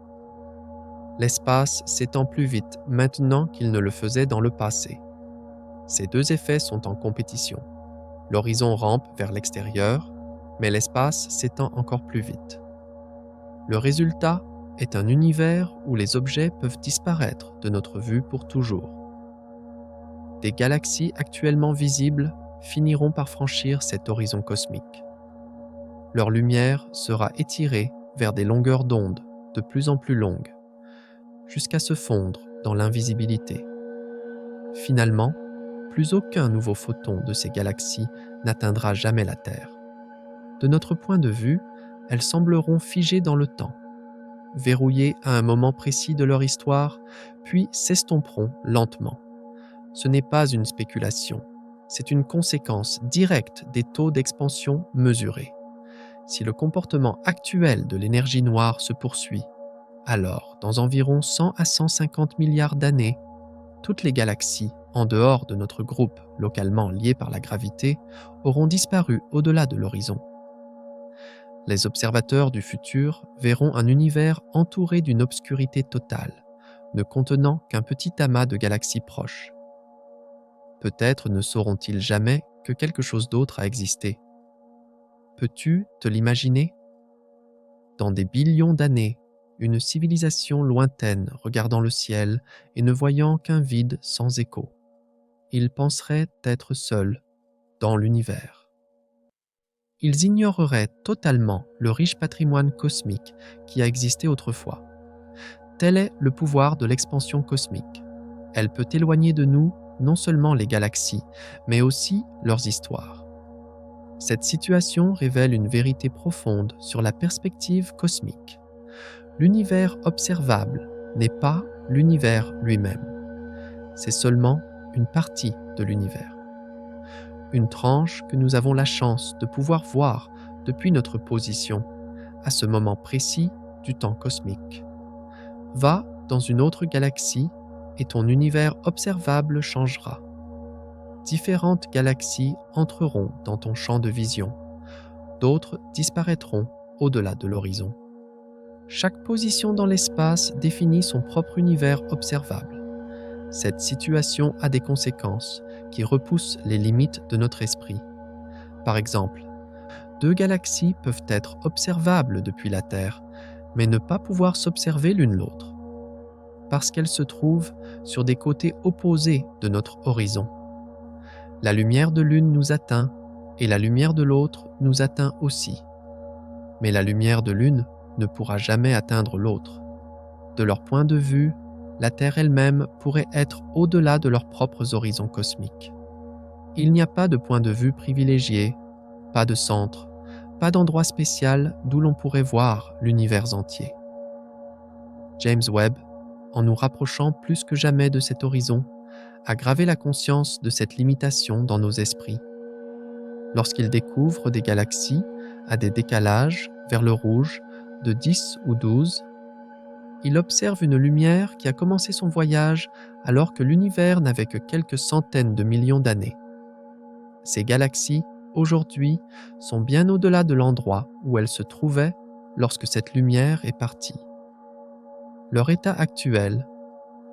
L'espace s'étend plus vite maintenant qu'il ne le faisait dans le passé. Ces deux effets sont en compétition. L'horizon rampe vers l'extérieur, mais l'espace s'étend encore plus vite. Le résultat est un univers où les objets peuvent disparaître de notre vue pour toujours. Des galaxies actuellement visibles finiront par franchir cet horizon cosmique. Leur lumière sera étirée vers des longueurs d'onde de plus en plus longues, jusqu'à se fondre dans l'invisibilité. Finalement, plus aucun nouveau photon de ces galaxies n'atteindra jamais la Terre. De notre point de vue, elles sembleront figées dans le temps, verrouillées à un moment précis de leur histoire, puis s'estomperont lentement. Ce n'est pas une spéculation, c'est une conséquence directe des taux d'expansion mesurés. Si le comportement actuel de l'énergie noire se poursuit, alors, dans environ 100 à 150 milliards d'années, toutes les galaxies, en dehors de notre groupe localement lié par la gravité, auront disparu au-delà de l'horizon. Les observateurs du futur verront un univers entouré d'une obscurité totale, ne contenant qu'un petit amas de galaxies proches. Peut-être ne sauront-ils jamais que quelque chose d'autre a existé. Peux-tu te l'imaginer ? Dans des billions d'années, une civilisation lointaine regardant le ciel et ne voyant qu'un vide sans écho. Ils penseraient être seuls dans l'univers. Ils ignoreraient totalement le riche patrimoine cosmique qui a existé autrefois. Tel est le pouvoir de l'expansion cosmique. Elle peut éloigner de nous non seulement les galaxies, mais aussi leurs histoires. Cette situation révèle une vérité profonde sur la perspective cosmique. L'univers observable n'est pas l'univers lui-même. C'est seulement une partie de l'univers. Une tranche que nous avons la chance de pouvoir voir depuis notre position, à ce moment précis du temps cosmique. Va dans une autre galaxie et ton univers observable changera. Différentes galaxies entreront dans ton champ de vision. D'autres disparaîtront au-delà de l'horizon. Chaque position dans l'espace définit son propre univers observable. Cette situation a des conséquences qui repoussent les limites de notre esprit. Par exemple, 2 galaxies peuvent être observables depuis la Terre, mais ne pas pouvoir s'observer l'une l'autre, parce qu'elles se trouvent sur des côtés opposés de notre horizon. La lumière de l'une nous atteint et la lumière de l'autre nous atteint aussi. Mais la lumière de l'une ne pourra jamais atteindre l'autre. De leur point de vue, la Terre elle-même pourrait être au-delà de leurs propres horizons cosmiques. Il n'y a pas de point de vue privilégié, pas de centre, pas d'endroit spécial d'où l'on pourrait voir l'univers entier. James Webb, en nous rapprochant plus que jamais de cet horizon, a gravé la conscience de cette limitation dans nos esprits. Lorsqu'il découvre des galaxies à des décalages vers le rouge de 10 ou 12, il observe une lumière qui a commencé son voyage alors que l'univers n'avait que quelques centaines de millions d'années. Ces galaxies, aujourd'hui, sont bien au-delà de l'endroit où elles se trouvaient lorsque cette lumière est partie. Leur état actuel,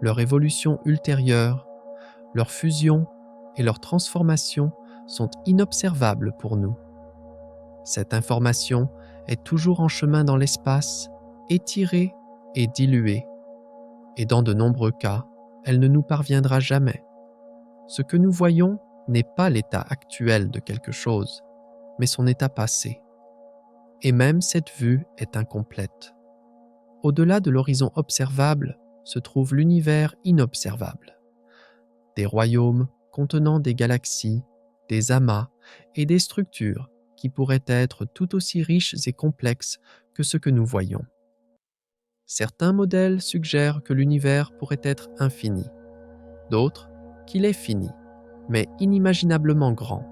leur évolution ultérieure, leur fusion et leur transformation sont inobservables pour nous. Cette information est toujours en chemin dans l'espace, étirée et diluée, et dans de nombreux cas, elle ne nous parviendra jamais. Ce que nous voyons n'est pas l'état actuel de quelque chose, mais son état passé. Et même cette vue est incomplète. Au-delà de l'horizon observable se trouve l'univers inobservable. Des royaumes contenant des galaxies, des amas et des structures qui pourraient être tout aussi riches et complexes que ce que nous voyons. Certains modèles suggèrent que l'univers pourrait être infini, d'autres qu'il est fini, mais inimaginablement grand.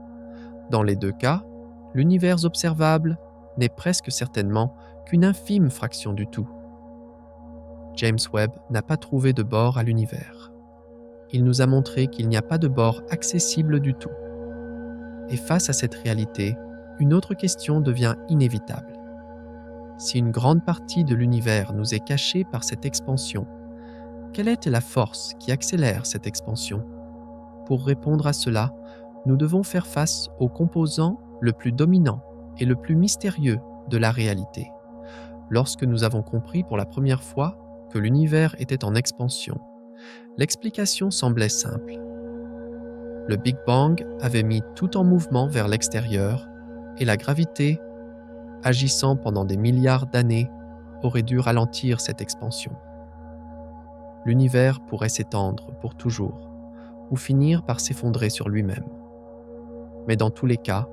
Dans les deux cas, l'univers observable n'est presque certainement qu'une infime fraction du tout. James Webb n'a pas trouvé de bord à l'univers. il nous a montré qu'il n'y a pas de bord accessible du tout. Et face à cette réalité, une autre question devient inévitable. Si une grande partie de l'univers nous est cachée par cette expansion, quelle est la force qui accélère cette expansion? Pour répondre à cela, nous devons faire face au composant le plus dominant et le plus mystérieux de la réalité. Lorsque nous avons compris pour la première fois que l'univers était en expansion, l'explication semblait simple. Le Big Bang avait mis tout en mouvement vers l'extérieur et la gravité, agissant pendant des milliards d'années, aurait dû ralentir cette expansion. L'univers pourrait s'étendre pour toujours ou finir par s'effondrer sur lui-même. Mais dans tous les cas,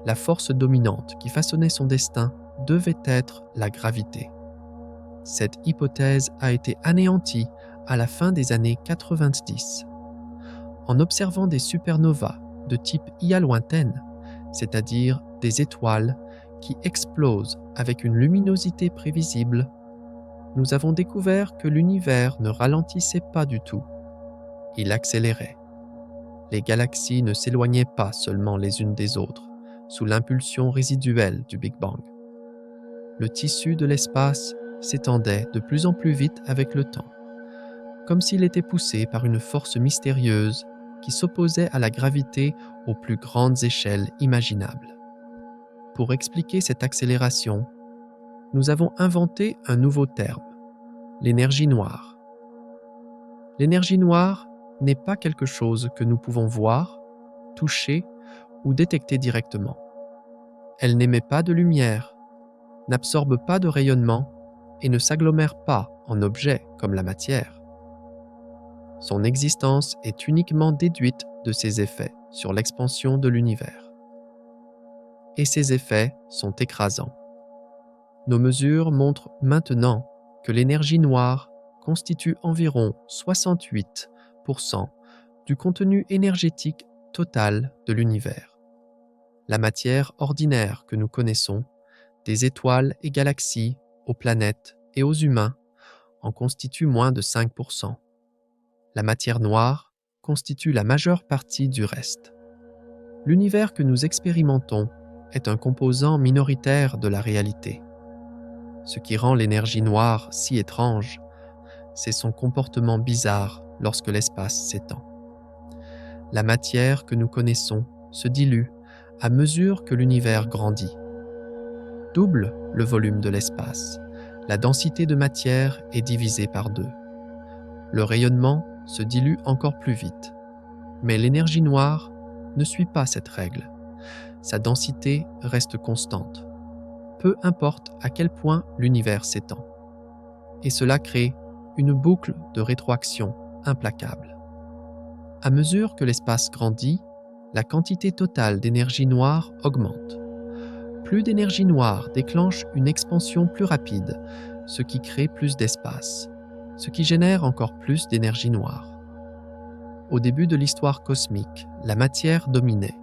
la force dominante qui façonnait son destin devait être la gravité. Cette hypothèse a été anéantie à la fin des années 90. En observant des supernovas de type IA lointaine, c'est-à-dire des étoiles qui explosent avec une luminosité prévisible, nous avons découvert que l'univers ne ralentissait pas du tout. Il accélérait. Les galaxies ne s'éloignaient pas seulement les unes des autres, sous l'impulsion résiduelle du Big Bang. Le tissu de l'espace s'étendait de plus en plus vite avec le temps, comme s'il était poussé par une force mystérieuse qui s'opposait à la gravité aux plus grandes échelles imaginables. Pour expliquer cette accélération, nous avons inventé un nouveau terme, l'énergie noire. L'énergie noire n'est pas quelque chose que nous pouvons voir, toucher ou détecter directement. Elle n'émet pas de lumière, n'absorbe pas de rayonnement et ne s'agglomère pas en objets comme la matière. Son existence est uniquement déduite de ses effets sur l'expansion de l'univers. Et ces effets sont écrasants. Nos mesures montrent maintenant que l'énergie noire constitue environ 68% du contenu énergétique total de l'univers. La matière ordinaire que nous connaissons, des étoiles et galaxies, aux planètes et aux humains, en constitue moins de 5%. La matière noire constitue la majeure partie du reste. L'univers que nous expérimentons est un composant minoritaire de la réalité. Ce qui rend l'énergie noire si étrange, c'est son comportement bizarre lorsque l'espace s'étend. La matière que nous connaissons se dilue à mesure que l'univers grandit. Double le volume de l'espace, la densité de matière est divisée par 2. Le rayonnement se dilue encore plus vite. Mais l'énergie noire ne suit pas cette règle. Sa densité reste constante, peu importe à quel point l'univers s'étend. Et cela crée une boucle de rétroaction implacable. À mesure que l'espace grandit, la quantité totale d'énergie noire augmente. Plus d'énergie noire déclenche une expansion plus rapide, ce qui crée plus d'espace, ce qui génère encore plus d'énergie noire. Au début de l'histoire cosmique, la matière dominait,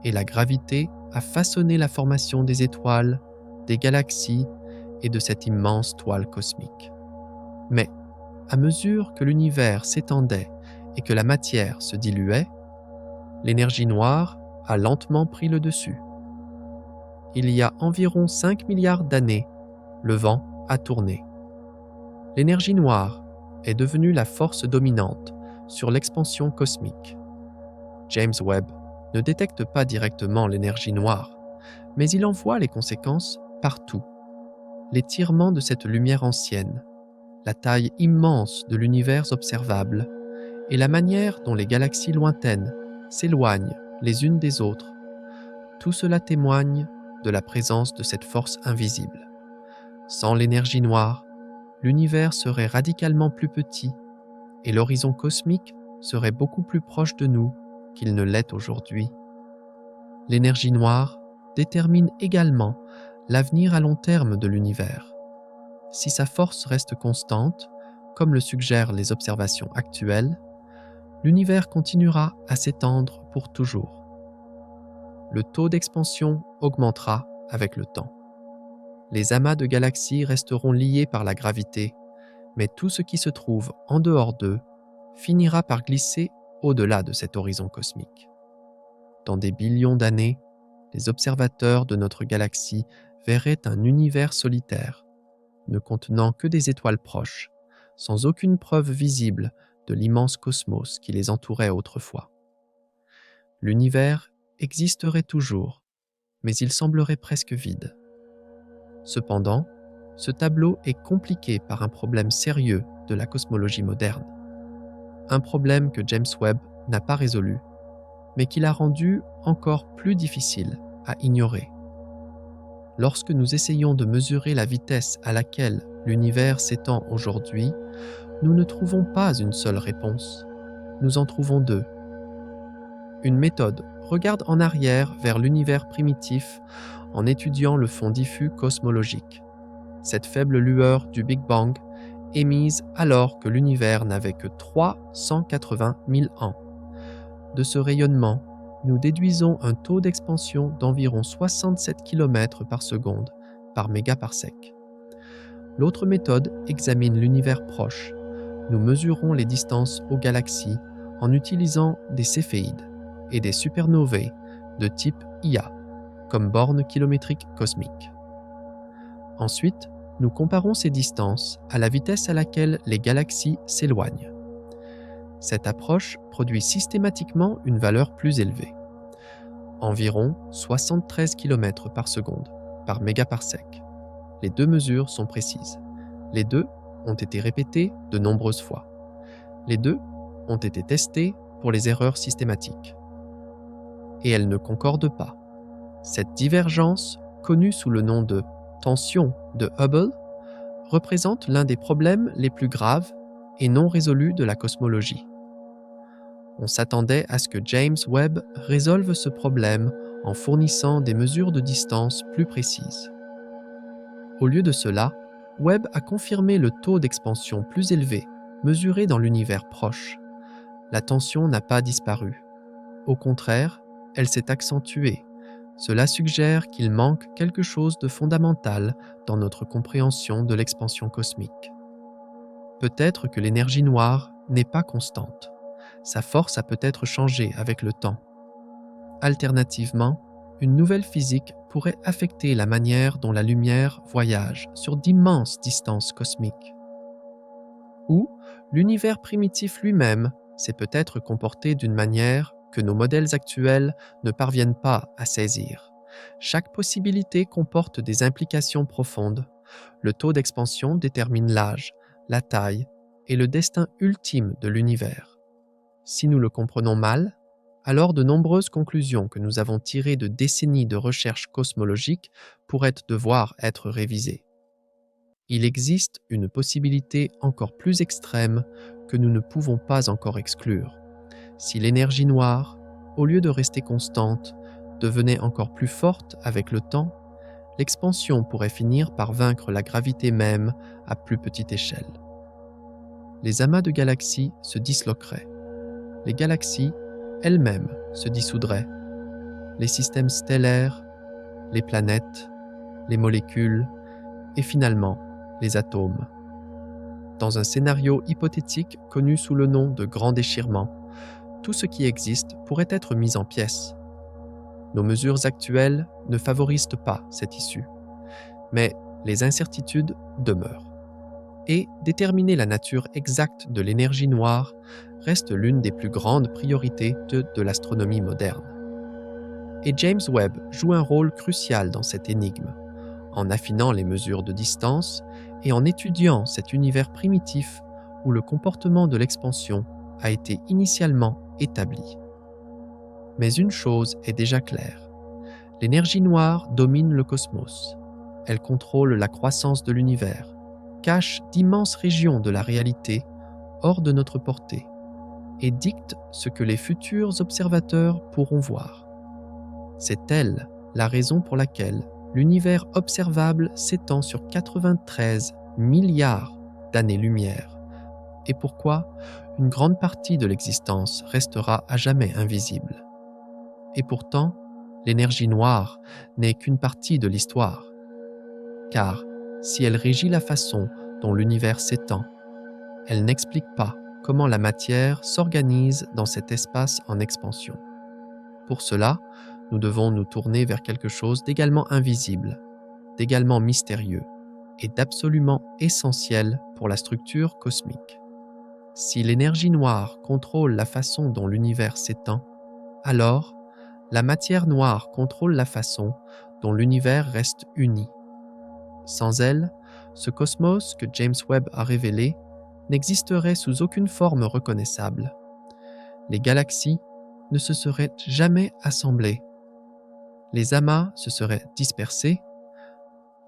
et la gravité a façonné la formation des étoiles, des galaxies et de cette immense toile cosmique. Mais, à mesure que l'univers s'étendait et que la matière se diluait, l'énergie noire a lentement pris le dessus. Il y a environ 5 milliards d'années, le vent a tourné. L'énergie noire est devenue la force dominante sur l'expansion cosmique. James Webb ne détecte pas directement l'énergie noire, mais il en voit les conséquences partout. L'étirement de cette lumière ancienne, la taille immense de l'univers observable et la manière dont les galaxies lointaines s'éloignent les unes des autres, tout cela témoigne de la présence de cette force invisible. Sans l'énergie noire, l'univers serait radicalement plus petit et l'horizon cosmique serait beaucoup plus proche de nous qu'il ne l'est aujourd'hui. L'énergie noire détermine également l'avenir à long terme de l'univers. Si sa force reste constante, comme le suggèrent les observations actuelles, l'univers continuera à s'étendre pour toujours. Le taux d'expansion augmentera avec le temps. Les amas de galaxies resteront liés par la gravité, mais tout ce qui se trouve en dehors d'eux finira par glisser au-delà de cet horizon cosmique. Dans des billions d'années, les observateurs de notre galaxie verraient un univers solitaire, ne contenant que des étoiles proches, sans aucune preuve visible de l'immense cosmos qui les entourait autrefois. L'univers existerait toujours, mais il semblerait presque vide. Cependant, ce tableau est compliqué par un problème sérieux de la cosmologie moderne. Un problème que James Webb n'a pas résolu, mais qui l'a rendu encore plus difficile à ignorer. Lorsque nous essayons de mesurer la vitesse à laquelle l'univers s'étend aujourd'hui, nous ne trouvons pas une seule réponse. Nous en trouvons deux. Une méthode regarde en arrière vers l'univers primitif en étudiant le fond diffus cosmologique, cette faible lueur du Big Bang émise alors que l'univers n'avait que 380 000 ans. De ce rayonnement, nous déduisons un taux d'expansion d'environ 67 km par seconde par mégaparsec. L'autre méthode examine l'univers proche. Nous mesurons les distances aux galaxies en utilisant des céphéides et des supernovae de type Ia, comme borne kilométrique cosmique. Ensuite, nous comparons ces distances à la vitesse à laquelle les galaxies s'éloignent. Cette approche produit systématiquement une valeur plus élevée, environ 73 km par seconde par mégaparsec. Les deux mesures sont précises. Les deux ont été répétées de nombreuses fois. Les deux ont été testées pour les erreurs systématiques. Et elles ne concordent pas. Cette divergence, connue sous le nom de tension de Hubble, représente l'un des problèmes les plus graves et non résolus de la cosmologie. On s'attendait à ce que James Webb résolve ce problème en fournissant des mesures de distance plus précises. Au lieu de cela, Webb a confirmé le taux d'expansion plus élevé mesuré dans l'univers proche. La tension n'a pas disparu. Au contraire, elle s'est accentuée. Cela suggère qu'il manque quelque chose de fondamental dans notre compréhension de l'expansion cosmique. Peut-être que l'énergie noire n'est pas constante. Sa force a peut-être changé avec le temps. Alternativement, une nouvelle physique pourrait affecter la manière dont la lumière voyage sur d'immenses distances cosmiques. Ou l'univers primitif lui-même s'est peut-être comporté d'une manière que nos modèles actuels ne parviennent pas à saisir. Chaque possibilité comporte des implications profondes. Le taux d'expansion détermine l'âge, la taille et le destin ultime de l'univers. Si nous le comprenons mal, alors de nombreuses conclusions que nous avons tirées de décennies de recherches cosmologiques pourraient devoir être révisées. Il existe une possibilité encore plus extrême que nous ne pouvons pas encore exclure. Si l'énergie noire, au lieu de rester constante, devenait encore plus forte avec le temps, l'expansion pourrait finir par vaincre la gravité même à plus petite échelle. Les amas de galaxies se disloqueraient. Les galaxies elles-mêmes se dissoudraient. Les systèmes stellaires, les planètes, les molécules et finalement les atomes. Dans un scénario hypothétique connu sous le nom de grand déchirement, tout ce qui existe pourrait être mis en pièces. Nos mesures actuelles ne favorisent pas cette issue, mais les incertitudes demeurent. Et déterminer la nature exacte de l'énergie noire reste l'une des plus grandes priorités de l'astronomie moderne. Et James Webb joue un rôle crucial dans cette énigme, en affinant les mesures de distance et en étudiant cet univers primitif où le comportement de l'expansion a été initialement établi. Mais une chose est déjà claire. L'énergie noire domine le cosmos. Elle contrôle la croissance de l'univers, cache d'immenses régions de la réalité hors de notre portée et dicte ce que les futurs observateurs pourront voir. C'est elle la raison pour laquelle l'univers observable s'étend sur 93 milliards d'années-lumière et pourquoi une grande partie de l'existence restera à jamais invisible. Et pourtant, l'énergie noire n'est qu'une partie de l'histoire. Car si elle régit la façon dont l'univers s'étend, elle n'explique pas comment la matière s'organise dans cet espace en expansion. Pour cela, nous devons nous tourner vers quelque chose d'également invisible, d'également mystérieux et d'absolument essentiel pour la structure cosmique. Si l'énergie noire contrôle la façon dont l'univers s'étend, alors la matière noire contrôle la façon dont l'univers reste uni. Sans elle, ce cosmos que James Webb a révélé n'existerait sous aucune forme reconnaissable. Les galaxies ne se seraient jamais assemblées. Les amas se seraient dispersés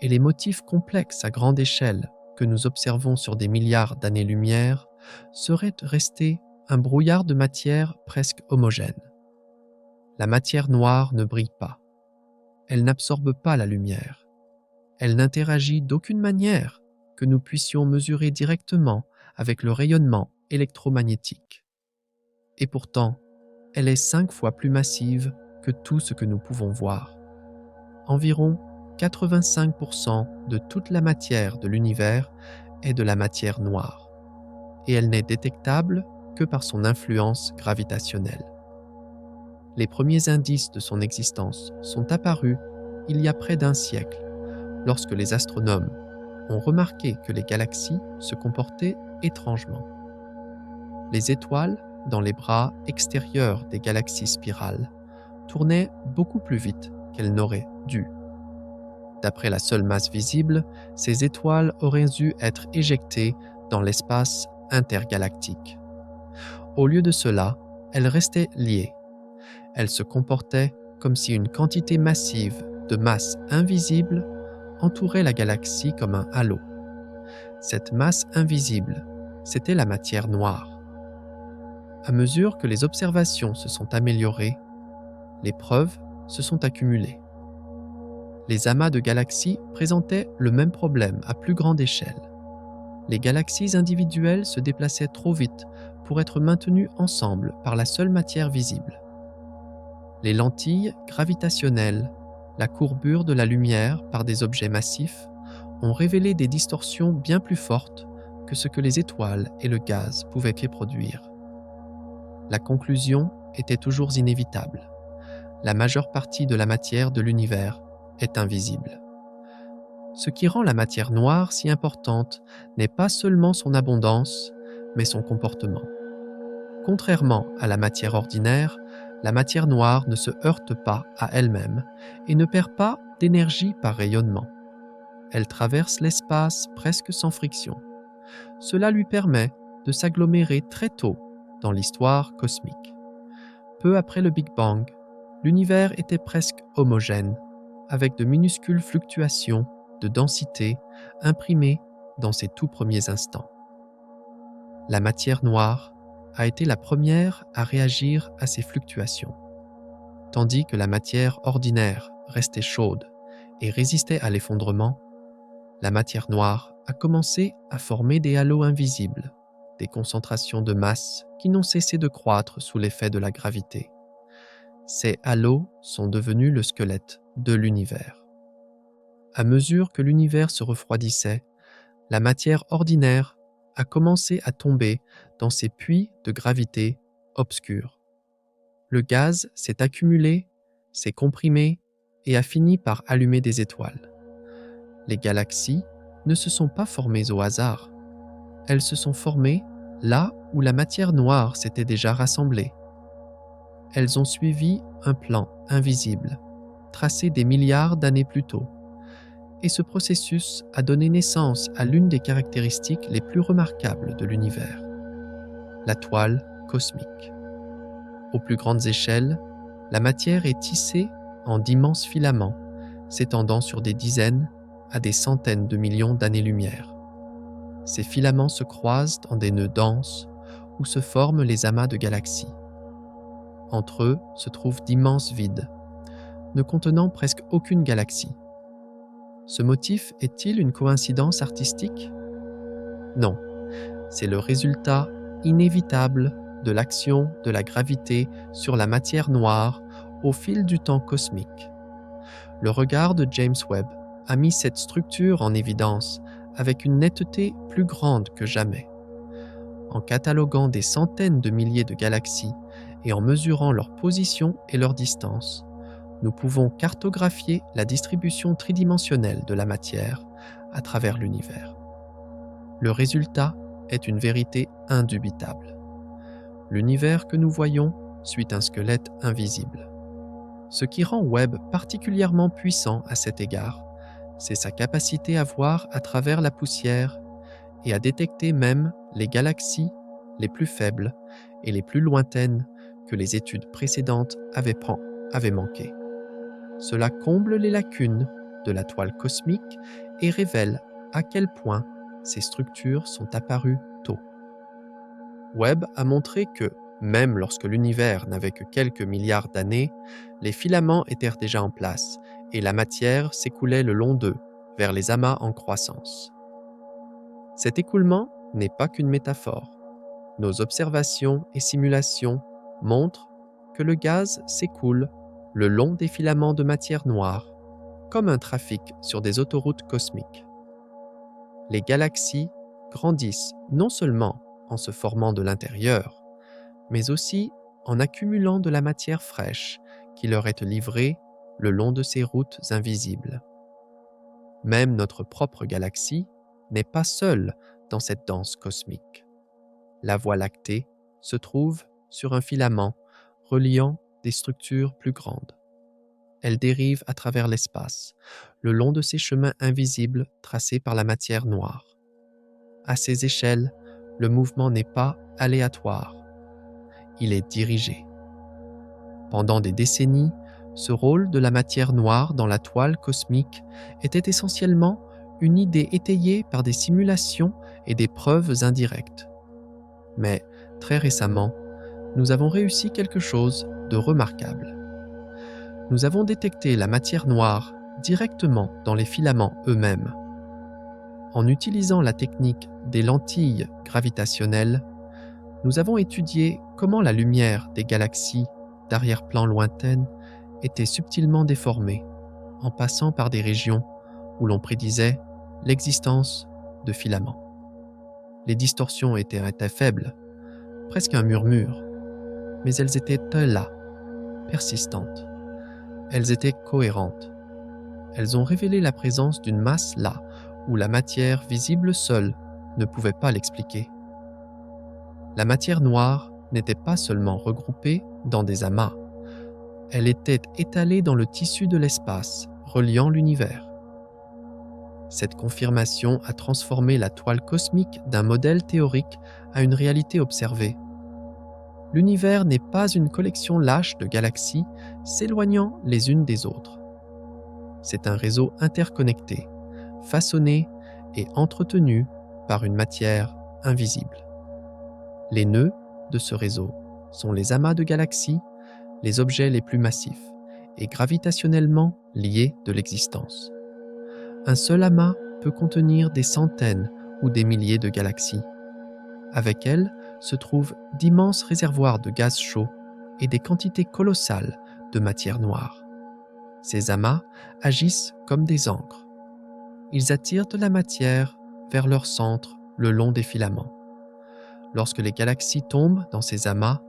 et les motifs complexes à grande échelle que nous observons sur des milliards d'années-lumière seraient restés un brouillard de matière presque homogène. La matière noire ne brille pas. Elle n'absorbe pas la lumière. Elle n'interagit d'aucune manière que nous puissions mesurer directement avec le rayonnement électromagnétique. Et pourtant, elle est 5 fois plus massive que tout ce que nous pouvons voir. Environ 85% de toute la matière de l'univers est de la matière noire, et elle n'est détectable que par son influence gravitationnelle. Les premiers indices de son existence sont apparus il y a près d'un siècle, lorsque les astronomes ont remarqué que les galaxies se comportaient étrangement. Les étoiles, dans les bras extérieurs des galaxies spirales, tournaient beaucoup plus vite qu'elles n'auraient dû. D'après la seule masse visible, ces étoiles auraient dû être éjectées dans l'espace intergalactique. Au lieu de cela, elles restaient liées. Elles se comportaient comme si une quantité massive de masse invisible entourait la galaxie comme un halo. Cette masse invisible, c'était la matière noire. À mesure que les observations se sont améliorées, les preuves se sont accumulées. Les amas de galaxies présentaient le même problème à plus grande échelle. Les galaxies individuelles se déplaçaient trop vite pour être maintenues ensemble par la seule matière visible. Les lentilles gravitationnelles, la courbure de la lumière par des objets massifs, ont révélé des distorsions bien plus fortes que ce que les étoiles et le gaz pouvaient produire. La conclusion était toujours inévitable. La majeure partie de la matière de l'univers est invisible. Ce qui rend la matière noire si importante n'est pas seulement son abondance, mais son comportement. Contrairement à la matière ordinaire, la matière noire ne se heurte pas à elle-même et ne perd pas d'énergie par rayonnement. Elle traverse l'espace presque sans friction. Cela lui permet de s'agglomérer très tôt dans l'histoire cosmique. Peu après le Big Bang, l'univers était presque homogène, avec de minuscules fluctuations de densité imprimées dans ses tout premiers instants. La matière noire a été la première à réagir à ces fluctuations. Tandis que la matière ordinaire restait chaude et résistait à l'effondrement, la matière noire a commencé à former des halos invisibles, des concentrations de masse qui n'ont cessé de croître sous l'effet de la gravité. Ces halos sont devenus le squelette de l'univers. À mesure que l'univers se refroidissait, la matière ordinaire a commencé à tomber dans ces puits de gravité obscurs. Le gaz s'est accumulé, s'est comprimé et a fini par allumer des étoiles. Les galaxies ne se sont pas formées au hasard. Elles se sont formées là où la matière noire s'était déjà rassemblée. Elles ont suivi un plan invisible, tracé des milliards d'années plus tôt. Et ce processus a donné naissance à l'une des caractéristiques les plus remarquables de l'univers, la toile cosmique. Aux plus grandes échelles, la matière est tissée en d'immenses filaments, s'étendant sur des dizaines à des centaines de millions d'années-lumière. Ces filaments se croisent en des nœuds denses où se forment les amas de galaxies. Entre eux se trouvent d'immenses vides, ne contenant presque aucune galaxie. Ce motif est-il une coïncidence artistique ? Non, c'est le résultat inévitable de l'action de la gravité sur la matière noire au fil du temps cosmique. Le regard de James Webb a mis cette structure en évidence avec une netteté plus grande que jamais. En cataloguant des centaines de milliers de galaxies et en mesurant leur position et leur distance, nous pouvons cartographier la distribution tridimensionnelle de la matière à travers l'univers. Le résultat est une vérité indubitable. L'univers que nous voyons suit un squelette invisible. Ce qui rend Webb particulièrement puissant à cet égard, c'est sa capacité à voir à travers la poussière et à détecter même les galaxies les plus faibles et les plus lointaines que les études précédentes avaient manqué. Cela comble les lacunes de la toile cosmique et révèle à quel point ces structures sont apparues tôt. Webb a montré que, même lorsque l'univers n'avait que quelques milliards d'années, les filaments étaient déjà en place et la matière s'écoulait le long d'eux, vers les amas en croissance. Cet écoulement n'est pas qu'une métaphore. Nos observations et simulations montrent que le gaz s'écoule le long des filaments de matière noire, comme un trafic sur des autoroutes cosmiques. Les galaxies grandissent non seulement en se formant de l'intérieur, mais aussi en accumulant de la matière fraîche qui leur est livrée le long de ces routes invisibles. Même notre propre galaxie n'est pas seule dans cette danse cosmique. La Voie lactée se trouve sur un filament reliant des structures plus grandes. Elle dérive à travers l'espace, le long de ces chemins invisibles tracés par la matière noire. À ces échelles, le mouvement n'est pas aléatoire, il est dirigé. Pendant des décennies, ce rôle de la matière noire dans la toile cosmique était essentiellement une idée étayée par des simulations et des preuves indirectes. Mais, très récemment, nous avons réussi quelque chose de remarquable. Nous avons détecté la matière noire directement dans les filaments eux-mêmes. En utilisant la technique des lentilles gravitationnelles, nous avons étudié comment la lumière des galaxies d'arrière-plan lointaines était subtilement déformée, en passant par des régions où l'on prédisait l'existence de filaments. Les distorsions étaient faibles, presque un murmure, mais elles étaient là, persistantes. Elles étaient cohérentes. Elles ont révélé la présence d'une masse là où la matière visible seule ne pouvait pas l'expliquer. La matière noire n'était pas seulement regroupée dans des amas, elle était étalée dans le tissu de l'espace reliant l'univers. Cette confirmation a transformé la toile cosmique d'un modèle théorique à une réalité observée. L'univers n'est pas une collection lâche de galaxies s'éloignant les unes des autres. C'est un réseau interconnecté, façonné et entretenu par une matière invisible. Les nœuds de ce réseau sont les amas de galaxies, les objets les plus massifs et gravitationnellement liés de l'existence. Un seul amas peut contenir des centaines ou des milliers de galaxies. Avec elles se trouvent d'immenses réservoirs de gaz chaud et des quantités colossales de matière noire. Ces amas agissent comme des ancres. Ils attirent de la matière vers leur centre le long des filaments. Lorsque les galaxies tombent dans ces amas,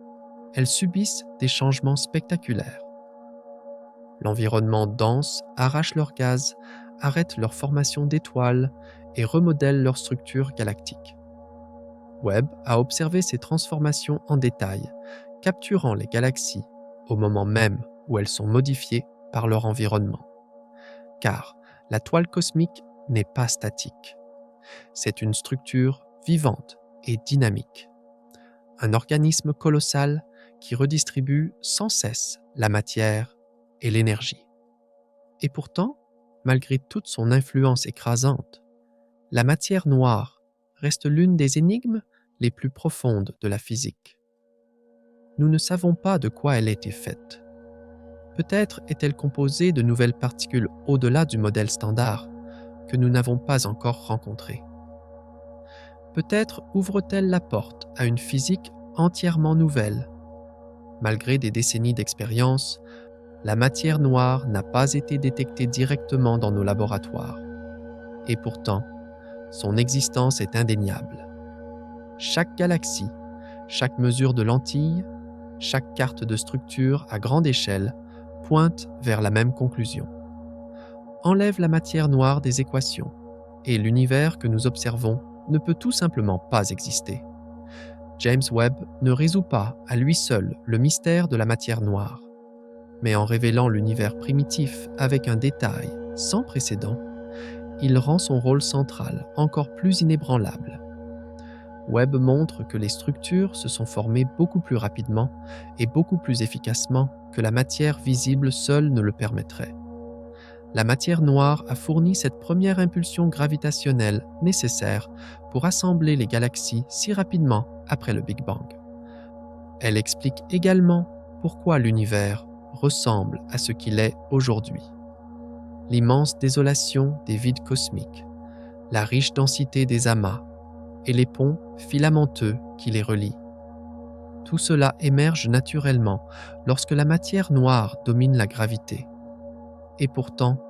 elles subissent des changements spectaculaires. L'environnement dense arrache leur gaz, arrête leur formation d'étoiles et remodèle leur structure galactique. Webb a observé ces transformations en détail, capturant les galaxies au moment même où elles sont modifiées par leur environnement. Car la toile cosmique n'est pas statique. C'est une structure vivante et dynamique. Un organisme colossal qui redistribue sans cesse la matière et l'énergie. Et pourtant, malgré toute son influence écrasante, la matière noire reste l'une des énigmes les plus profondes de la physique. Nous ne savons pas de quoi elle était faite. Peut-être est-elle composée de nouvelles particules au-delà du modèle standard que nous n'avons pas encore rencontré. Peut-être ouvre-t-elle la porte à une physique entièrement nouvelle. Malgré des décennies d'expérience, la matière noire n'a pas été détectée directement dans nos laboratoires. Et pourtant, son existence est indéniable. chaque galaxie, chaque mesure de lentille, chaque carte de structure à grande échelle pointe vers la même conclusion. Enlève la matière noire des équations, et l'univers que nous observons ne peut tout simplement pas exister. James Webb ne résout pas à lui seul le mystère de la matière noire, mais en révélant l'univers primitif avec un détail sans précédent, il rend son rôle central encore plus inébranlable. Webb montre que les structures se sont formées beaucoup plus rapidement et beaucoup plus efficacement que la matière visible seule ne le permettrait. La matière noire a fourni cette première impulsion gravitationnelle nécessaire pour assembler les galaxies si rapidement après le Big Bang. Elle explique également pourquoi l'univers ressemble à ce qu'il est aujourd'hui. L'immense désolation des vides cosmiques, la riche densité des amas et les ponts filamenteux qui les relient. Tout cela émerge naturellement lorsque la matière noire domine la gravité. Et pourtant,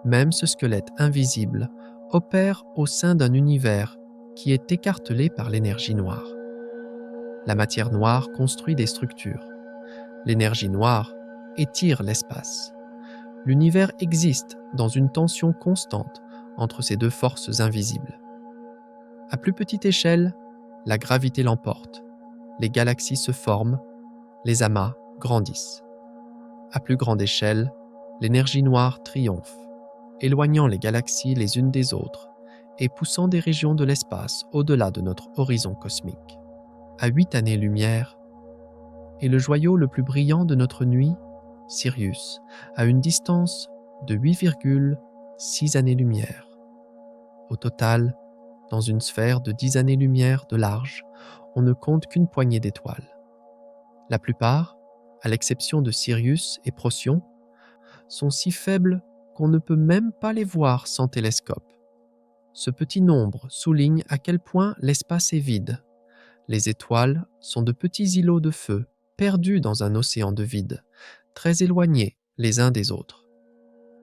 même ce squelette invisible opère au sein d'un univers qui est écartelé par l'énergie noire. La matière noire construit des structures. L'énergie noire étire l'espace. L'univers existe dans une tension constante entre ces deux forces invisibles. À plus petite échelle, la gravité l'emporte. Les galaxies se forment, les amas grandissent. À plus grande échelle, l'énergie noire triomphe, éloignant les galaxies les unes des autres et poussant des régions de l'espace au-delà de notre horizon cosmique. À 8 années-lumière, et le joyau le plus brillant de notre nuit, Sirius, à une distance de 8,6 années-lumière. Au total, dans une sphère de 10 années-lumière de large, on ne compte qu'une poignée d'étoiles. La plupart, à l'exception de Sirius et Procyon, sont si faibles qu'on ne peut même pas les voir sans télescope. Ce petit nombre souligne à quel point l'espace est vide. Les étoiles sont de petits îlots de feu perdus dans un océan de vide, très éloignés les uns des autres.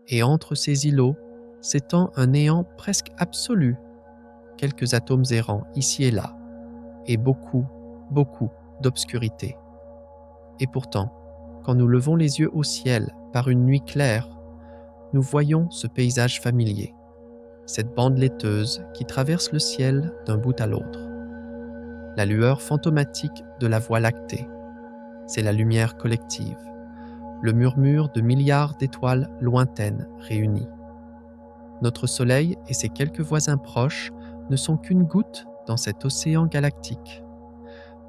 Et entre ces îlots s'étend un néant presque absolu, quelques atomes errants ici et là, et beaucoup d'obscurité. Et pourtant, quand nous levons les yeux au ciel par une nuit claire, nous voyons ce paysage familier, cette bande laiteuse qui traverse le ciel d'un bout à l'autre. La lueur fantomatique de la Voie lactée, c'est la lumière collective, le murmure de milliards d'étoiles lointaines réunies. Notre Soleil et ses quelques voisins proches ne sont qu'une goutte dans cet océan galactique.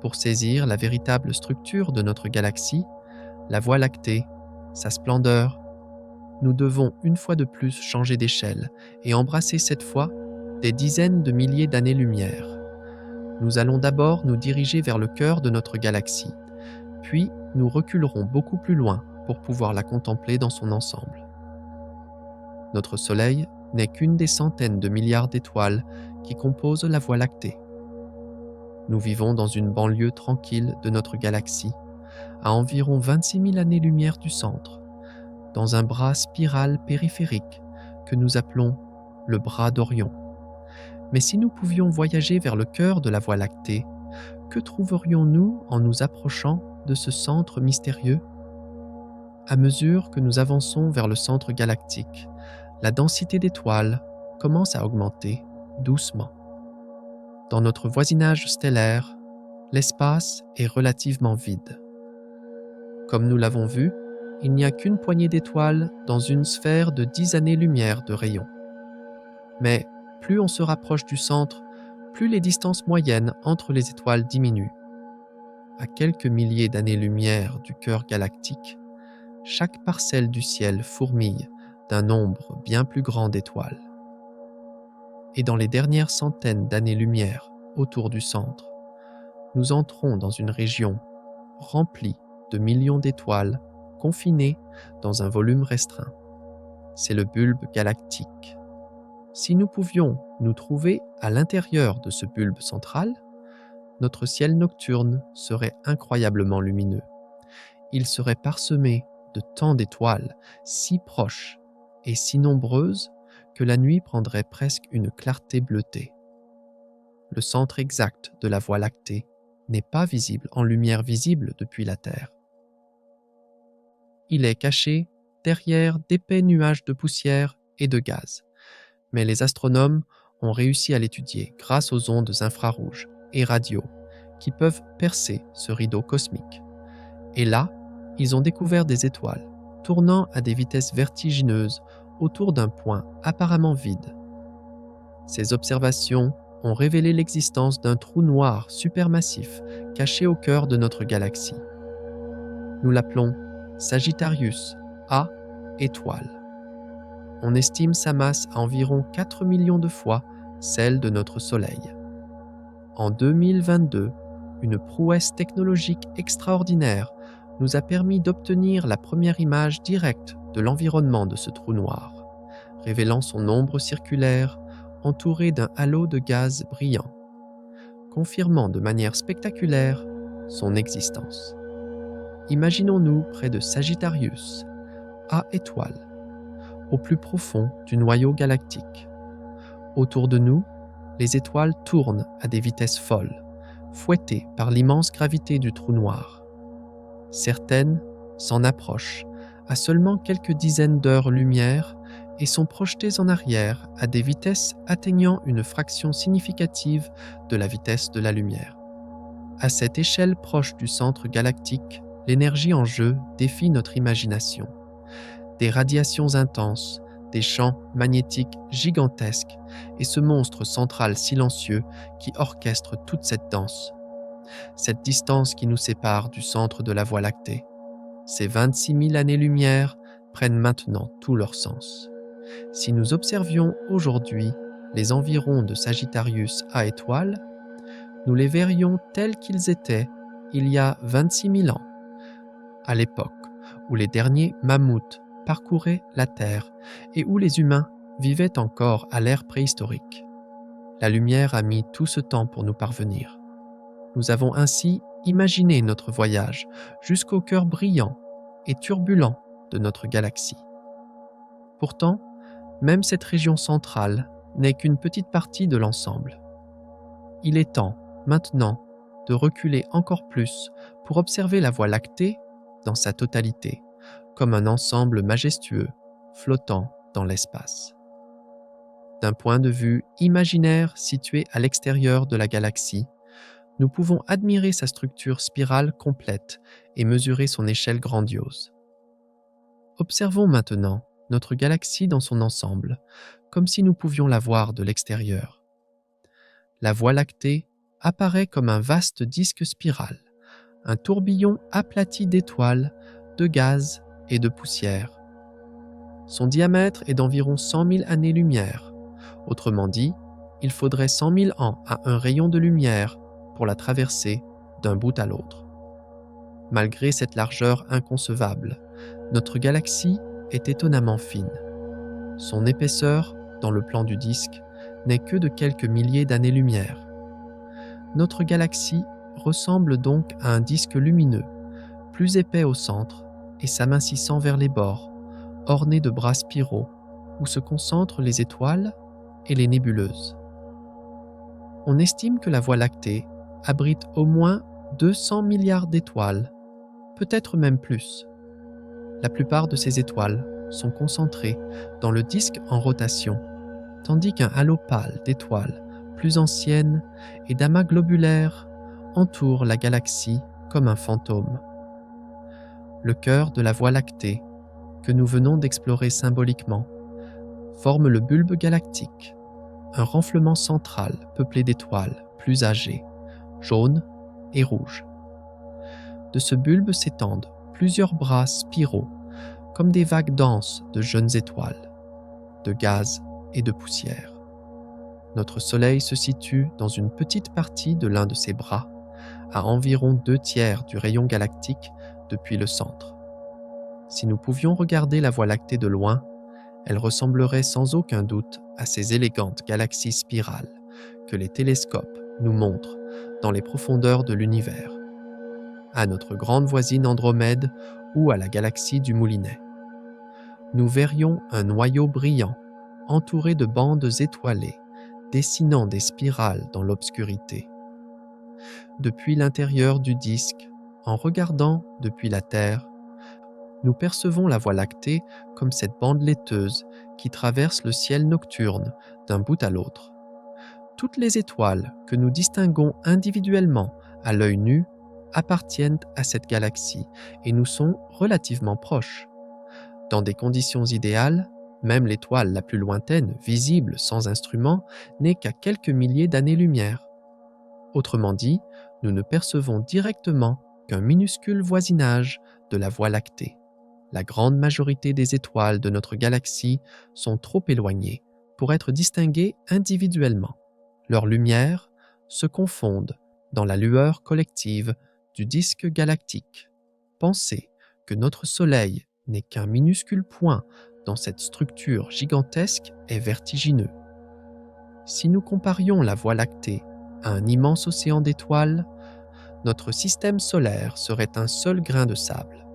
Pour saisir la véritable structure de notre galaxie, la Voie lactée, sa splendeur, nous devons une fois de plus changer d'échelle et embrasser cette fois des dizaines de milliers d'années-lumière. Nous allons d'abord nous diriger vers le cœur de notre galaxie, puis nous reculerons beaucoup plus loin pour pouvoir la contempler dans son ensemble. Notre Soleil n'est qu'une des centaines de milliards d'étoiles qui composent la Voie lactée. Nous vivons dans une banlieue tranquille de notre galaxie, à environ 26 000 années-lumière du centre, dans un bras spiral périphérique que nous appelons le bras d'Orion. Mais si nous pouvions voyager vers le cœur de la Voie lactée, que trouverions-nous en nous approchant de ce centre mystérieux? À mesure que nous avançons vers le centre galactique, la densité d'étoiles commence à augmenter doucement. Dans notre voisinage stellaire, l'espace est relativement vide. Comme nous l'avons vu, il n'y a qu'une poignée d'étoiles dans une sphère de 10 années-lumière de rayon. Mais plus on se rapproche du centre, plus les distances moyennes entre les étoiles diminuent. À quelques milliers d'années-lumière du cœur galactique, chaque parcelle du ciel fourmille d'un nombre bien plus grand d'étoiles. Et dans les dernières centaines d'années-lumière autour du centre, nous entrons dans une région remplie de millions d'étoiles confinées dans un volume restreint. C'est le bulbe galactique. Si nous pouvions nous trouver à l'intérieur de ce bulbe central, notre ciel nocturne serait incroyablement lumineux. Il serait parsemé de tant d'étoiles, si proches et si nombreuses que la nuit prendrait presque une clarté bleutée. le centre exact de la Voie lactée, n'est pas visible en lumière visible depuis la Terre. Il est caché derrière d'épais nuages de poussière et de gaz, mais les astronomes ont réussi à l'étudier grâce aux ondes infrarouges et radio qui peuvent percer ce rideau cosmique. Et là, ils ont découvert des étoiles tournant à des vitesses vertigineuses autour d'un point apparemment vide. Ces observations ont révélé l'existence d'un trou noir supermassif caché au cœur de notre galaxie. Nous l'appelons Sagittarius A étoile. On estime sa masse à environ 4 millions de fois celle de notre Soleil. En 2022, une prouesse technologique extraordinaire nous a permis d'obtenir la première image directe de l'environnement de ce trou noir, révélant son ombre circulaire entourée d'un halo de gaz brillant, confirmant de manière spectaculaire son existence. Imaginons-nous près de Sagittarius, A étoile, au plus profond du noyau galactique. Autour de nous, les étoiles tournent à des vitesses folles, fouettées par l'immense gravité du trou noir. Certaines s'en approchent à seulement quelques dizaines d'heures-lumière et sont projetées en arrière à des vitesses atteignant une fraction significative de la vitesse de la lumière. À cette échelle proche du centre galactique, l'énergie en jeu défie notre imagination. Des radiations intenses, des champs magnétiques gigantesques et ce monstre central silencieux qui orchestre toute cette danse. Cette distance qui nous sépare du centre de la Voie lactée. Ces 26 000 années-lumière prennent maintenant tout leur sens. Si nous observions aujourd'hui les environs de Sagittarius A étoile, nous les verrions tels qu'ils étaient il y a 26 000 ans, à l'époque où les derniers mammouths parcouraient la Terre et où les humains vivaient encore à l'ère préhistorique. La lumière a mis tout ce temps pour nous parvenir. Nous avons ainsi imaginé notre voyage jusqu'au cœur brillant et turbulent de notre galaxie. Pourtant, même cette région centrale n'est qu'une petite partie de l'ensemble. Il est temps, maintenant, de reculer encore plus pour observer la Voie lactée dans sa totalité, comme un ensemble majestueux flottant dans l'espace. D'un point de vue imaginaire situé à l'extérieur de la galaxie, nous pouvons admirer sa structure spirale complète et mesurer son échelle grandiose. Observons maintenant notre galaxie dans son ensemble, comme si nous pouvions la voir de l'extérieur. La Voie lactée apparaît comme un vaste disque spiral, un tourbillon aplati d'étoiles, de gaz et de poussière. Son diamètre est d'environ 100 000 années-lumière. Autrement dit, il faudrait 100 000 ans à un rayon de lumière pour la traverser d'un bout à l'autre. Malgré cette largeur inconcevable, notre galaxie est étonnamment fine. Son épaisseur, dans le plan du disque, n'est que de quelques milliers d'années-lumière. Notre galaxie ressemble donc à un disque lumineux, plus épais au centre et s'amincissant vers les bords, orné de bras spiraux, où se concentrent les étoiles et les nébuleuses. On estime que la Voie lactée abrite au moins 200 milliards d'étoiles, peut-être même plus. La plupart de ces étoiles sont concentrées dans le disque en rotation, tandis qu'un halo pâle d'étoiles plus anciennes et d'amas globulaires entoure la galaxie comme un fantôme. Le cœur de la Voie lactée, que nous venons d'explorer symboliquement, forme le bulbe galactique, un renflement central peuplé d'étoiles plus âgées, jaunes et rouges. De ce bulbe s'étendent plusieurs bras spiraux, comme des vagues denses de jeunes étoiles, de gaz et de poussière. Notre Soleil se situe dans une petite partie de l'un de ces bras, à environ 2/3 du rayon galactique depuis le centre. Si nous pouvions regarder la Voie lactée de loin, elle ressemblerait sans aucun doute à ces élégantes galaxies spirales que les télescopes nous montrent dans les profondeurs de l'univers, à notre grande voisine Andromède ou à la galaxie du Moulinet. Nous verrions un noyau brillant, entouré de bandes étoilées, dessinant des spirales dans l'obscurité. Depuis l'intérieur du disque, en regardant depuis la Terre, nous percevons la Voie lactée comme cette bande laiteuse qui traverse le ciel nocturne d'un bout à l'autre. Toutes les étoiles que nous distinguons individuellement à l'œil nu appartiennent à cette galaxie et nous sont relativement proches. Dans des conditions idéales, même l'étoile la plus lointaine, visible sans instrument, n'est qu'à quelques milliers d'années-lumière. Autrement dit, nous ne percevons directement qu'un minuscule voisinage de la Voie lactée. La grande majorité des étoiles de notre galaxie sont trop éloignées pour être distinguées individuellement. Leurs lumières se confondent dans la lueur collective du disque galactique. Penser que notre Soleil n'est qu'un minuscule point dans cette structure gigantesque est vertigineux. Si nous comparions la Voie lactée à un immense océan d'étoiles, notre système solaire serait un seul grain de sable.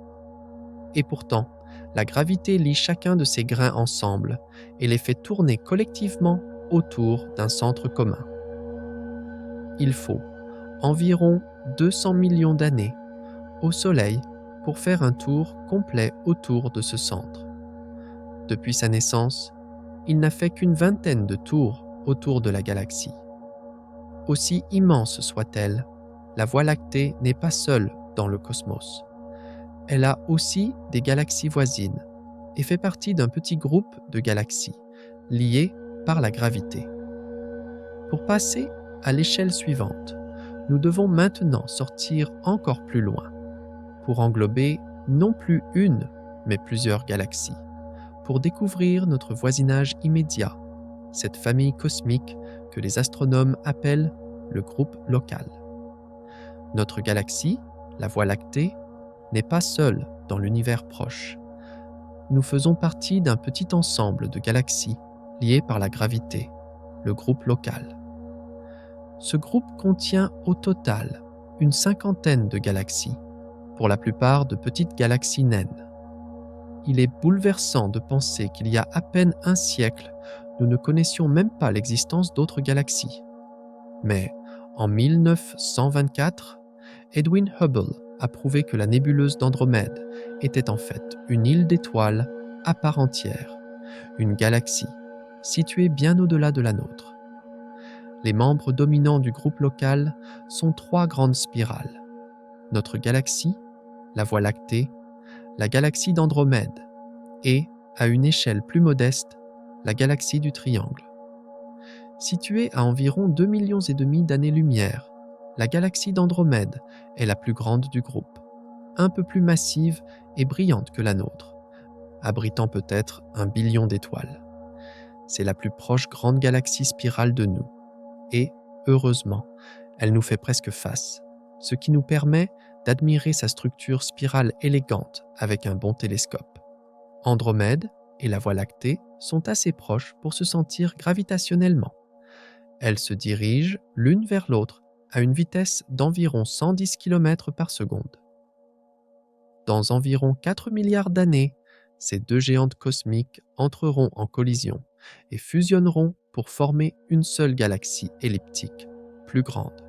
Et pourtant, la gravité lie chacun de ces grains ensemble et les fait tourner collectivement autour d'un centre commun. Il faut environ 200 millions d'années au Soleil pour faire un tour complet autour de ce centre. Depuis sa naissance, il n'a fait qu'une vingtaine de tours autour de la galaxie. Aussi immense soit-elle, la Voie lactée n'est pas seule dans le cosmos. Elle a aussi des galaxies voisines et fait partie d'un petit groupe de galaxies liées par la gravité. Pour passer à l'échelle suivante, nous devons maintenant sortir encore plus loin pour englober non plus une, mais plusieurs galaxies, pour découvrir notre voisinage immédiat, cette famille cosmique que les astronomes appellent le groupe local. Notre galaxie, la Voie lactée, n'est pas seule dans l'univers proche. Nous faisons partie d'un petit ensemble de galaxies liées par la gravité, le groupe local. Ce groupe contient au total une cinquantaine de galaxies, pour la plupart de petites galaxies naines. Il est bouleversant de penser qu'il y a à peine un siècle, nous ne connaissions même pas l'existence d'autres galaxies. Mais en 1924, Edwin Hubble a prouvé que la nébuleuse d'Andromède était en fait une île d'étoiles à part entière, une galaxie située bien au-delà de la nôtre. Les membres dominants du groupe local sont trois grandes spirales. Notre galaxie, la Voie lactée, la galaxie d'Andromède et, à une échelle plus modeste, la galaxie du Triangle. Située à environ 2,5 millions d'années-lumière, la galaxie d'Andromède est la plus grande du groupe, un peu plus massive et brillante que la nôtre, abritant peut-être 1 billion d'étoiles. C'est la plus proche grande galaxie spirale de nous, et, heureusement, elle nous fait presque face, ce qui nous permet d'admirer sa structure spirale élégante avec un bon télescope. Andromède et la Voie lactée sont assez proches pour se sentir gravitationnellement. Elles se dirigent l'une vers l'autre à une vitesse d'environ 110 km par seconde. Dans environ 4 milliards d'années, ces deux géantes cosmiques entreront en collision et fusionneront pour former une seule galaxie elliptique, plus grande.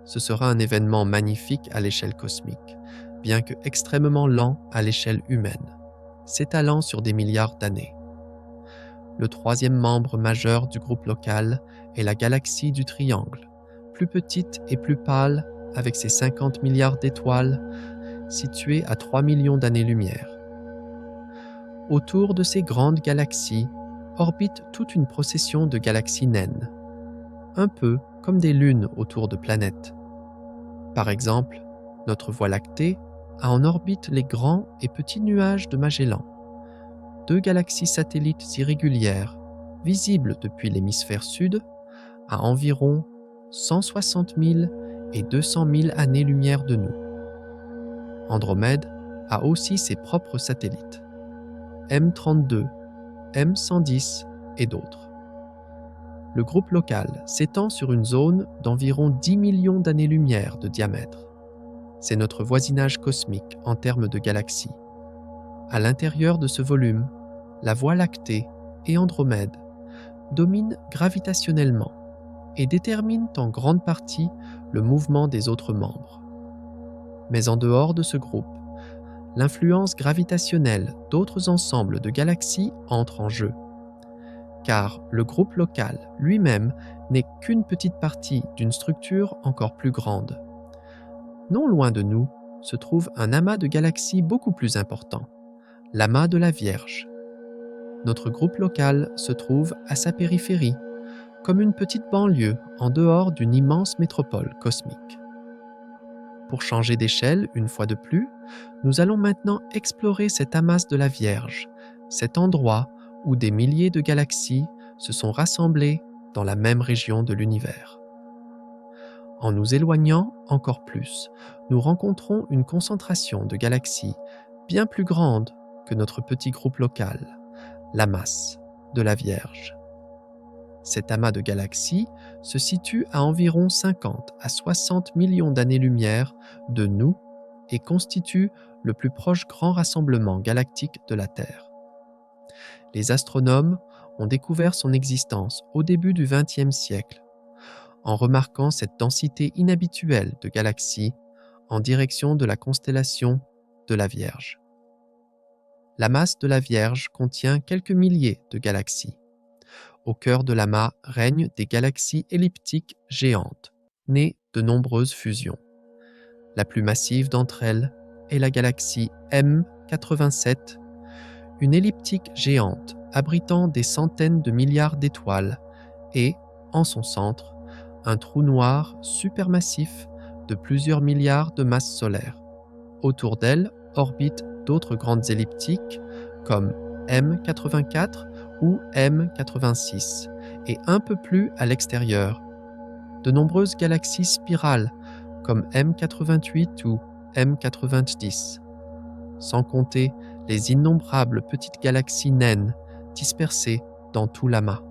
Ce sera un événement magnifique à l'échelle cosmique, bien que extrêmement lent à l'échelle humaine, s'étalant sur des milliards d'années. Le troisième membre majeur du groupe local est la galaxie du Triangle, plus petite et plus pâle avec ses 50 milliards d'étoiles, située à 3 millions d'années-lumière. Autour de ces grandes galaxies orbite toute une procession de galaxies naines, un peu comme des lunes autour de planètes. Par exemple, notre Voie lactée a en orbite les grands et petits nuages de Magellan, deux galaxies satellites irrégulières, visibles depuis l'hémisphère sud, à environ 160 000 et 200 000 années-lumière de nous. Andromède a aussi ses propres satellites, M32, M110 et d'autres. Le groupe local s'étend sur une zone d'environ 10 millions d'années-lumière de diamètre. C'est notre voisinage cosmique en termes de galaxies. À l'intérieur de ce volume, la Voie lactée et Andromède dominent gravitationnellement et déterminent en grande partie le mouvement des autres membres. Mais en dehors de ce groupe, l'influence gravitationnelle d'autres ensembles de galaxies entre en jeu, car le groupe local lui-même n'est qu'une petite partie d'une structure encore plus grande. Non loin de nous se trouve un amas de galaxies beaucoup plus important, l'amas de la Vierge. Notre groupe local se trouve à sa périphérie, comme une petite banlieue en dehors d'une immense métropole cosmique. Pour changer d'échelle, une fois de plus, nous allons maintenant explorer cet amas de la Vierge, cet endroit où des milliers de galaxies se sont rassemblées dans la même région de l'univers. En nous éloignant encore plus, nous rencontrons une concentration de galaxies bien plus grande que notre petit groupe local, l'amas de la Vierge. Cet amas de galaxies se situe à environ 50 à 60 millions d'années-lumière de nous et constitue le plus proche grand rassemblement galactique de la Terre. Les astronomes ont découvert son existence au début du XXe siècle, en remarquant cette densité inhabituelle de galaxies en direction de la constellation de la Vierge. L'amas de la Vierge contient quelques milliers de galaxies. Au cœur de l'amas règnent des galaxies elliptiques géantes, nées de nombreuses fusions. La plus massive d'entre elles est la galaxie M87, une elliptique géante abritant des centaines de milliards d'étoiles et, en son centre, un trou noir supermassif de plusieurs milliards de masses solaires. Autour d'elle orbitent d'autres grandes elliptiques comme M84 ou M86 et un peu plus à l'extérieur, de nombreuses galaxies spirales comme M88 ou M90, sans compter les innombrables petites galaxies naines dispersées dans tout l'amas.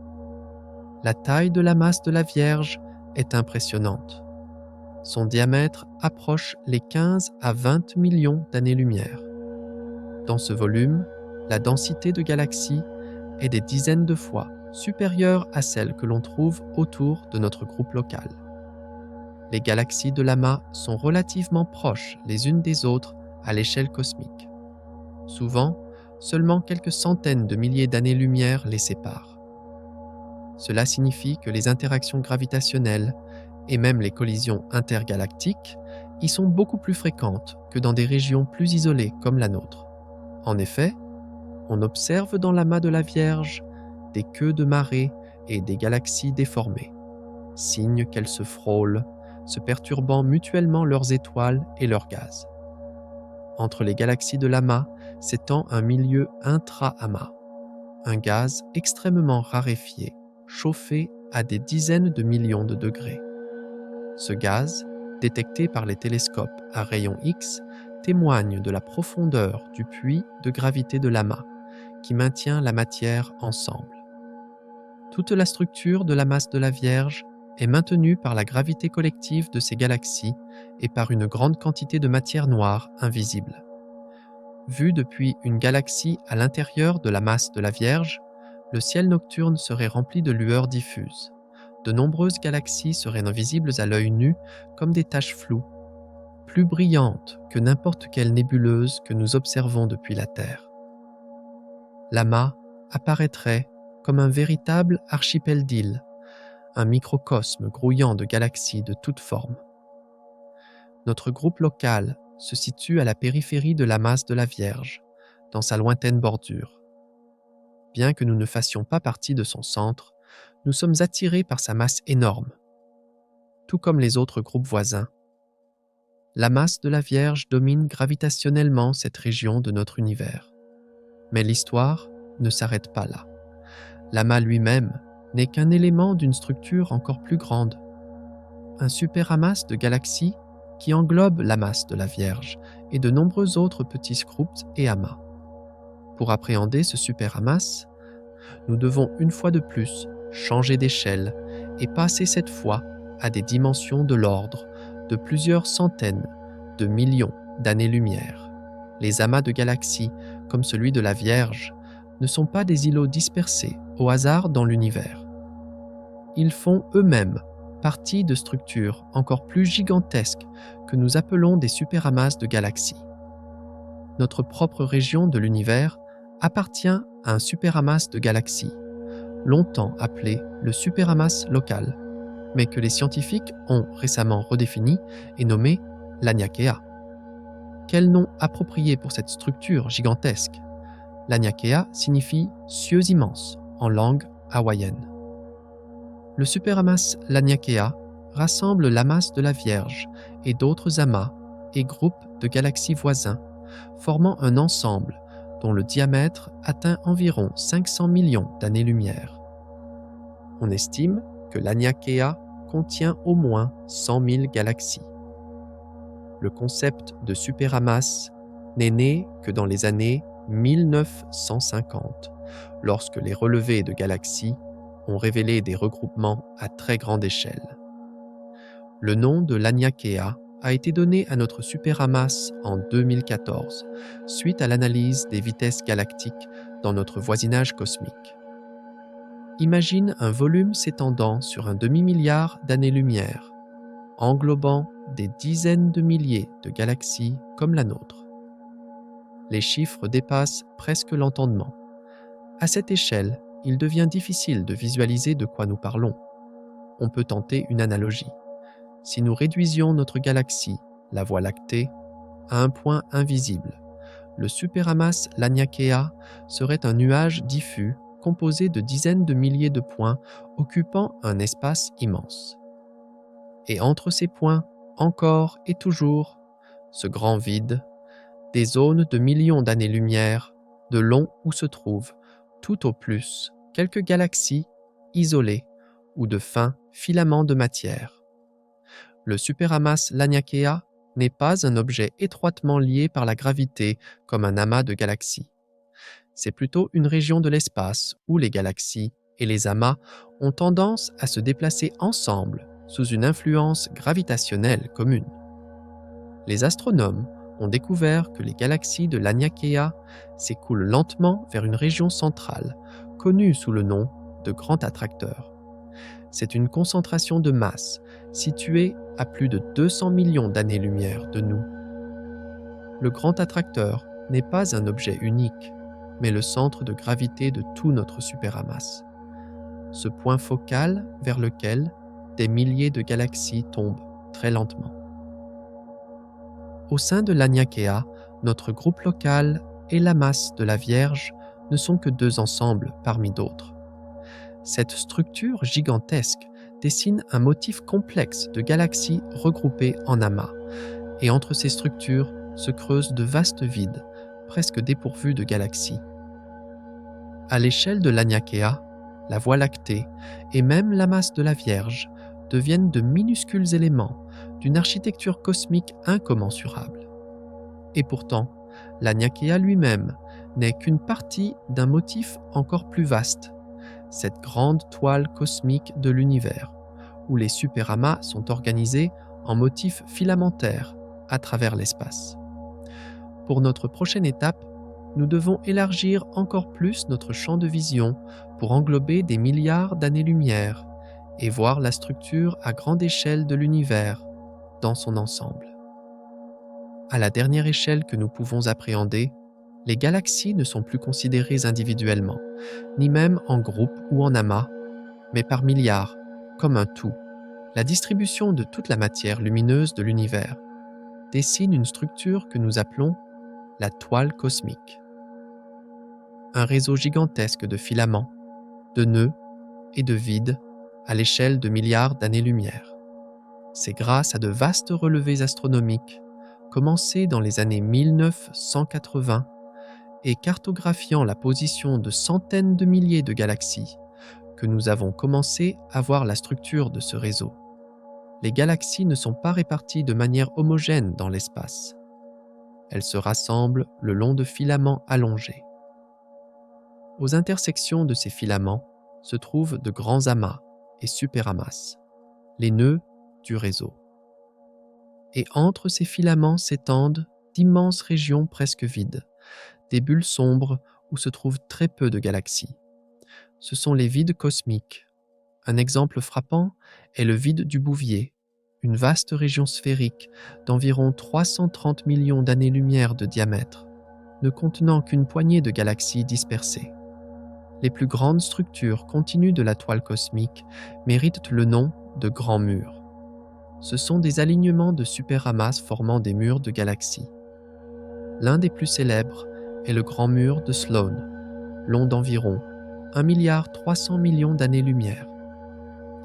La taille de l'amas de la Vierge est impressionnante. Son diamètre approche les 15 à 20 millions d'années-lumière. Dans ce volume, la densité de galaxies est des dizaines de fois supérieure à celle que l'on trouve autour de notre groupe local. Les galaxies de l'amas sont relativement proches les unes des autres à l'échelle cosmique. Souvent, seulement quelques centaines de milliers d'années-lumière les séparent. Cela signifie que les interactions gravitationnelles et même les collisions intergalactiques y sont beaucoup plus fréquentes que dans des régions plus isolées comme la nôtre. En effet, on observe dans l'amas de la Vierge des queues de marée et des galaxies déformées, signe qu'elles se frôlent, se perturbant mutuellement leurs étoiles et leurs gaz. Entre les galaxies de l'amas s'étend un milieu intra-amas, un gaz extrêmement raréfié, chauffé à des dizaines de millions de degrés. Ce gaz, détecté par les télescopes à rayons X, témoigne de la profondeur du puits de gravité de l'amas, qui maintient la matière ensemble. Toute la structure de l'amas de la Vierge est maintenue par la gravité collective de ces galaxies et par une grande quantité de matière noire invisible. Vu depuis une galaxie à l'intérieur de l'amas de la Vierge, le ciel nocturne serait rempli de lueurs diffuses. De nombreuses galaxies seraient invisibles à l'œil nu comme des taches floues, plus brillantes que n'importe quelle nébuleuse que nous observons depuis la Terre. L'amas apparaîtrait comme un véritable archipel d'îles, un microcosme grouillant de galaxies de toutes formes. Notre groupe local se situe à la périphérie de l'amas de la Vierge, dans sa lointaine bordure. Bien que nous ne fassions pas partie de son centre, nous sommes attirés par sa masse énorme. Tout comme les autres groupes voisins, l'amas de la Vierge domine gravitationnellement cette région de notre univers. Mais l'histoire ne s'arrête pas là. L'amas lui-même n'est qu'un élément d'une structure encore plus grande. Un superamas de galaxies qui englobe l'amas de la Vierge et de nombreux autres petits groupes et amas. Pour appréhender ce superamas, nous devons une fois de plus changer d'échelle et passer cette fois à des dimensions de l'ordre de plusieurs centaines de millions d'années-lumière. Les amas de galaxies, comme celui de la Vierge, ne sont pas des îlots dispersés au hasard dans l'univers. ils font eux-mêmes partie de structures encore plus gigantesques que nous appelons des superamasses de galaxies. Notre propre région de l'univers appartient à un superamas de galaxies, longtemps appelé le superamas local, mais que les scientifiques ont récemment redéfini et nommé l'Aniakea. Quel nom approprié pour cette structure gigantesque? L'Aniakea signifie « cieux immenses » en langue hawaïenne. Le superamas Laniakea rassemble l'amas de la Vierge et d'autres amas et groupes de galaxies voisins, formant un ensemble dont le diamètre atteint environ 500 millions d'années-lumière. On estime que l'Aniakea contient au moins 100 000 galaxies. Le concept de superamas n'est né que dans les années 1950, lorsque les relevés de galaxies ont révélé des regroupements à très grande échelle. Le nom de l'Aniakea a été donné à notre superamas en 2014, suite à l'analyse des vitesses galactiques dans notre voisinage cosmique. Imagine un volume s'étendant sur un demi-milliard d'années-lumière, englobant des dizaines de milliers de galaxies comme la nôtre. Les chiffres dépassent presque l'entendement. À cette échelle, il devient difficile de visualiser de quoi nous parlons. On peut tenter une analogie. Si nous réduisions notre galaxie, la Voie lactée, à un point invisible, le superamas Laniakea serait un nuage diffus composé de dizaines de milliers de points occupant un espace immense. Et entre ces points, encore et toujours, ce grand vide, des zones de millions d'années-lumière, de long où se trouvent, tout au plus, quelques galaxies isolées ou de fins filaments de matière. Le superamas Laniakea n'est pas un objet étroitement lié par la gravité comme un amas de galaxies. C'est plutôt une région de l'espace où les galaxies et les amas ont tendance à se déplacer ensemble sous une influence gravitationnelle commune. Les astronomes ont découvert que les galaxies de l'Aniakea s'écoulent lentement vers une région centrale, connue sous le nom de Grand Attracteur. C'est une concentration de masse située à plus de 200 millions d'années-lumière de nous. Le Grand Attracteur n'est pas un objet unique, mais le centre de gravité de tout notre superamas. Ce point focal vers lequel des milliers de galaxies tombent très lentement. Au sein de l'Aniakea, notre groupe local et la masse de la Vierge ne sont que deux ensembles parmi d'autres. Cette structure gigantesque dessine un motif complexe de galaxies regroupées en amas, et entre ces structures se creusent de vastes vides, presque dépourvus de galaxies. À l'échelle de l'Aniakea, la Voie lactée et même la masse de la Vierge deviennent de minuscules éléments d'une architecture cosmique incommensurable. Et pourtant, l'Aniakea lui-même n'est qu'une partie d'un motif encore plus vaste, cette grande toile cosmique de l'univers, où les superamas sont organisés en motifs filamentaires à travers l'espace. Pour notre prochaine étape, nous devons élargir encore plus notre champ de vision pour englober des milliards d'années-lumière et voir la structure à grande échelle de l'univers dans son ensemble. À la dernière échelle que nous pouvons appréhender, les galaxies ne sont plus considérées individuellement, ni même en groupe ou en amas, mais par milliards, comme un tout. La distribution de toute la matière lumineuse de l'univers dessine une structure que nous appelons la toile cosmique. Un réseau gigantesque de filaments, de nœuds et de vides à l'échelle de milliards d'années-lumière. C'est grâce à de vastes relevés astronomiques, commencés dans les années 1980 et cartographiant la position de centaines de milliers de galaxies, que nous avons commencé à voir la structure de ce réseau. Les galaxies ne sont pas réparties de manière homogène dans l'espace. Elles se rassemblent le long de filaments allongés. Aux intersections de ces filaments se trouvent de grands amas et superamas, les nœuds du réseau. Et entre ces filaments s'étendent d'immenses régions presque vides, des bulles sombres où se trouvent très peu de galaxies. Ce sont les vides cosmiques, Un exemple frappant est le vide du Bouvier, une vaste région sphérique d'environ 330 millions d'années-lumière de diamètre, ne contenant qu'une poignée de galaxies dispersées. Les plus grandes structures continues de la toile cosmique méritent le nom de grands murs. Ce sont des alignements de superamas formant des murs de galaxies. L'un des plus célèbres est le grand mur de Sloan, long d'environ 1,3 milliard d'années-lumière.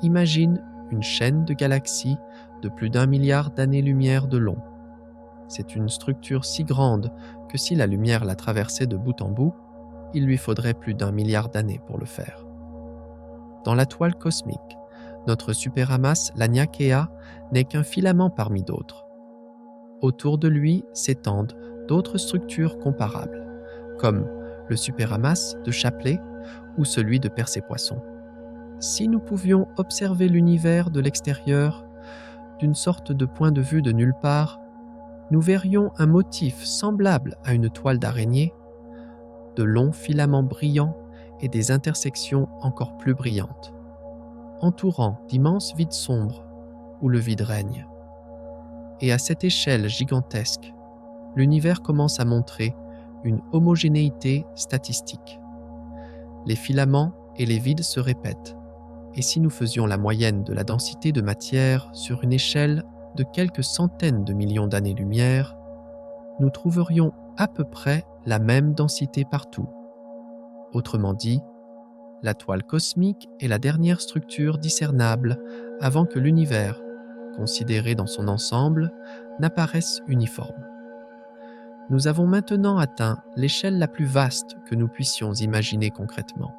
Imagine une chaîne de galaxies de plus d'1 milliard d'années-lumière de long. C'est une structure si grande que si la lumière la traversait de bout en bout, il lui faudrait plus d'1 milliard d'années pour le faire. Dans la toile cosmique, notre superamas Laniakea n'est qu'un filament parmi d'autres. Autour de lui s'étendent d'autres structures comparables, comme le superamas de Shapley ou celui de Persépoisson. Si nous pouvions observer l'univers de l'extérieur, d'une sorte de point de vue de nulle part, nous verrions un motif semblable à une toile d'araignée, de longs filaments brillants et des intersections encore plus brillantes, entourant d'immenses vides sombres où le vide règne. Et à cette échelle gigantesque, l'univers commence à montrer une homogénéité statistique. Les filaments et les vides se répètent, et si nous faisions la moyenne de la densité de matière sur une échelle de quelques centaines de millions d'années-lumière, nous trouverions à peu près la même densité partout. Autrement dit, la toile cosmique est la dernière structure discernable avant que l'univers, considéré dans son ensemble, n'apparaisse uniforme. Nous avons maintenant atteint l'échelle la plus vaste que nous puissions imaginer concrètement.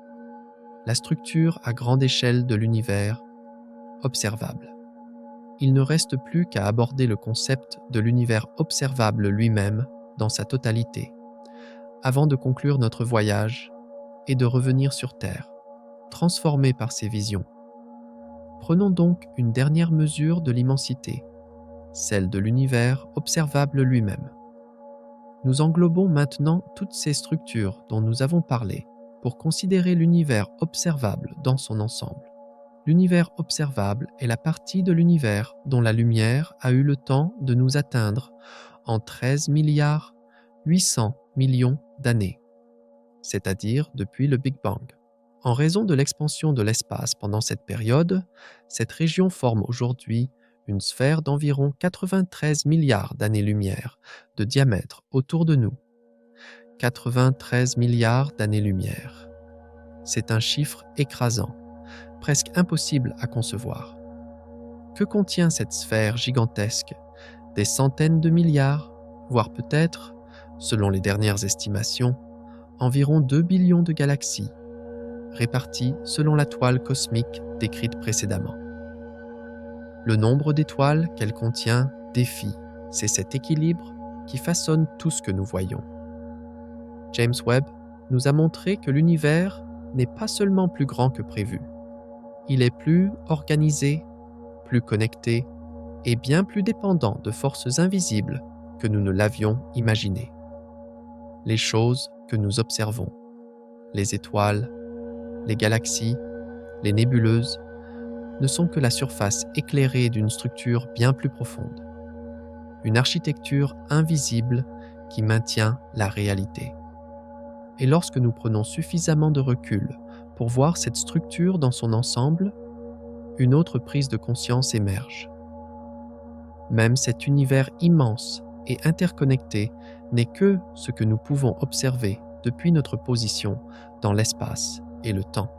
La structure à grande échelle de l'univers, observable. Il ne reste plus qu'à aborder le concept de l'univers observable lui-même dans sa totalité, avant de conclure notre voyage et de revenir sur Terre, transformés par ces visions. Prenons donc une dernière mesure de l'immensité, celle de l'univers observable lui-même. Nous englobons maintenant toutes ces structures dont nous avons parlé pour considérer l'univers observable dans son ensemble. L'univers observable est la partie de l'univers dont la lumière a eu le temps de nous atteindre en 13 milliards 800 millions d'années, c'est-à-dire depuis le Big Bang. En raison de l'expansion de l'espace pendant cette période, cette région forme aujourd'hui une sphère d'environ 93 milliards d'années-lumière de diamètre autour de nous. 93 milliards d'années-lumière. C'est un chiffre écrasant, presque impossible à concevoir. Que contient cette sphère gigantesque? Des centaines de milliards, voire peut-être, selon les dernières estimations, environ 2 billions de galaxies, réparties selon la toile cosmique décrite précédemment. Le nombre d'étoiles qu'elle contient défie, c'est cet équilibre qui façonne tout ce que nous voyons. James Webb nous a montré que l'univers n'est pas seulement plus grand que prévu. Il est plus organisé, plus connecté et bien plus dépendant de forces invisibles que nous ne l'avions imaginé. Les choses que nous observons, les étoiles, les galaxies, les nébuleuses, ne sont que la surface éclairée d'une structure bien plus profonde. Une architecture invisible qui maintient la réalité. Et lorsque nous prenons suffisamment de recul pour voir cette structure dans son ensemble, une autre prise de conscience émerge. Même cet univers immense et interconnecté n'est que ce que nous pouvons observer depuis notre position dans l'espace et le temps.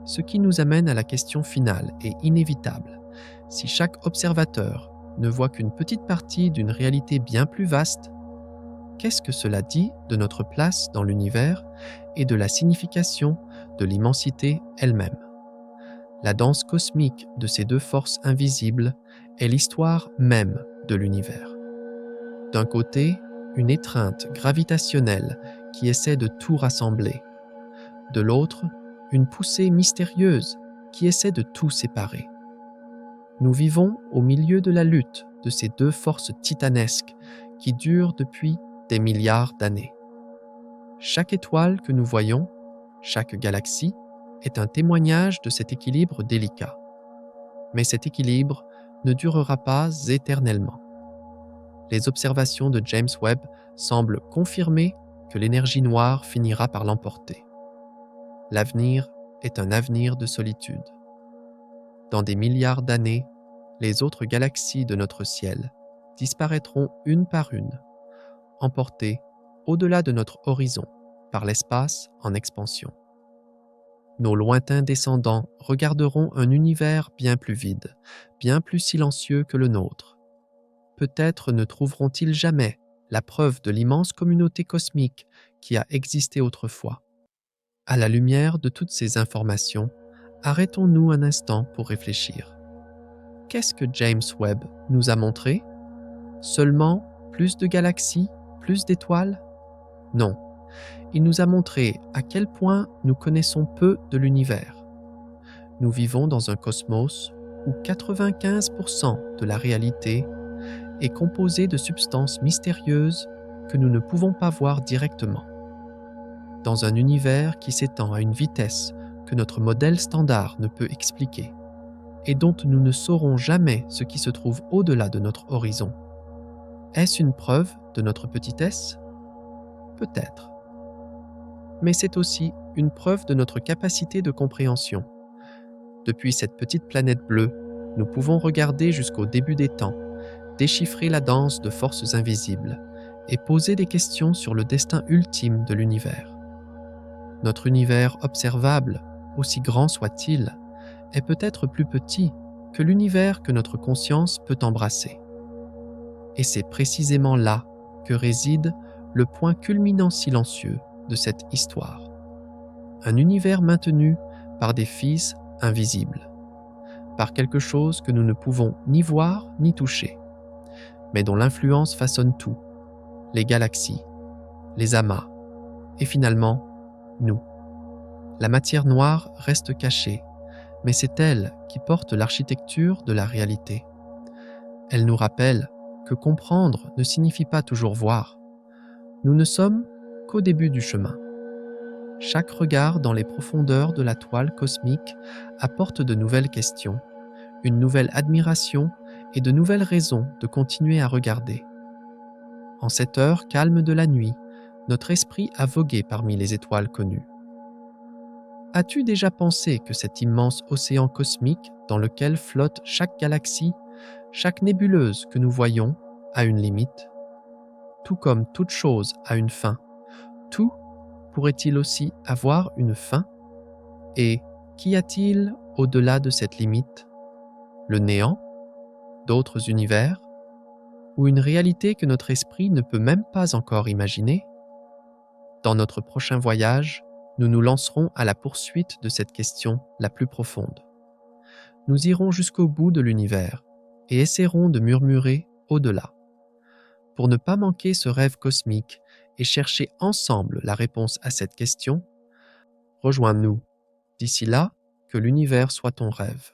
Ce qui nous amène à la question finale et inévitable. Si chaque observateur ne voit qu'une petite partie d'une réalité bien plus vaste, qu'est-ce que cela dit de notre place dans l'univers et de la signification de l'immensité elle-même? La danse cosmique de ces deux forces invisibles est l'histoire même de l'univers. D'un côté, une étreinte gravitationnelle qui essaie de tout rassembler. De l'autre, une poussée mystérieuse qui essaie de tout séparer. Nous vivons au milieu de la lutte de ces deux forces titanesques qui durent depuis des milliards d'années. Chaque étoile que nous voyons, chaque galaxie, est un témoignage de cet équilibre délicat. Mais cet équilibre ne durera pas éternellement. Les observations de James Webb semblent confirmer que l'énergie noire finira par l'emporter. L'avenir est un avenir de solitude. Dans des milliards d'années, les autres galaxies de notre ciel disparaîtront une par une, emportées au-delà de notre horizon par l'espace en expansion. Nos lointains descendants regarderont un univers bien plus vide, bien plus silencieux que le nôtre. Peut-être ne trouveront-ils jamais la preuve de l'immense communauté cosmique qui a existé autrefois. À la lumière de toutes ces informations, arrêtons-nous un instant pour réfléchir. Qu'est-ce que James Webb nous a montré? Seulement plus de galaxies, plus d'étoiles? Non. Il nous a montré à quel point nous connaissons peu de l'univers. Nous vivons dans un cosmos où 95% de la réalité est composé de substances mystérieuses que nous ne pouvons pas voir directement. Dans un univers qui s'étend à une vitesse que notre modèle standard ne peut expliquer et dont nous ne saurons jamais ce qui se trouve au-delà de notre horizon. Est-ce une preuve de notre petitesse? Peut-être. Mais c'est aussi une preuve de notre capacité de compréhension. Depuis cette petite planète bleue, nous pouvons regarder jusqu'au début des temps, déchiffrer la danse de forces invisibles et poser des questions sur le destin ultime de l'univers. Notre univers observable, aussi grand soit-il, est peut-être plus petit que l'univers que notre conscience peut embrasser. Et c'est précisément là que réside le point culminant silencieux de cette histoire. Un univers maintenu par des fils invisibles, par quelque chose que nous ne pouvons ni voir ni toucher, mais dont l'influence façonne tout, les galaxies, les amas, et finalement, nous. La matière noire reste cachée, mais c'est elle qui porte l'architecture de la réalité. Elle nous rappelle que comprendre ne signifie pas toujours voir. Nous ne sommes qu'au début du chemin. Chaque regard dans les profondeurs de la toile cosmique apporte de nouvelles questions, une nouvelle admiration et de nouvelles raisons de continuer à regarder. En cette heure calme de la nuit, notre esprit a vogué parmi les étoiles connues. As-tu déjà pensé que cet immense océan cosmique dans lequel flotte chaque galaxie, chaque nébuleuse que nous voyons, a une limite? Tout comme toute chose a une fin, tout pourrait-il aussi avoir une fin? Et qu'y a-t-il au-delà de cette limite? Le néant? D'autres univers? Ou une réalité que notre esprit ne peut même pas encore imaginer? Dans notre prochain voyage, nous nous lancerons à la poursuite de cette question la plus profonde. Nous irons jusqu'au bout de l'univers et essaierons de murmurer au-delà. Pour ne pas manquer ce rêve cosmique et chercher ensemble la réponse à cette question, rejoins-nous. D'ici là, que l'univers soit ton rêve.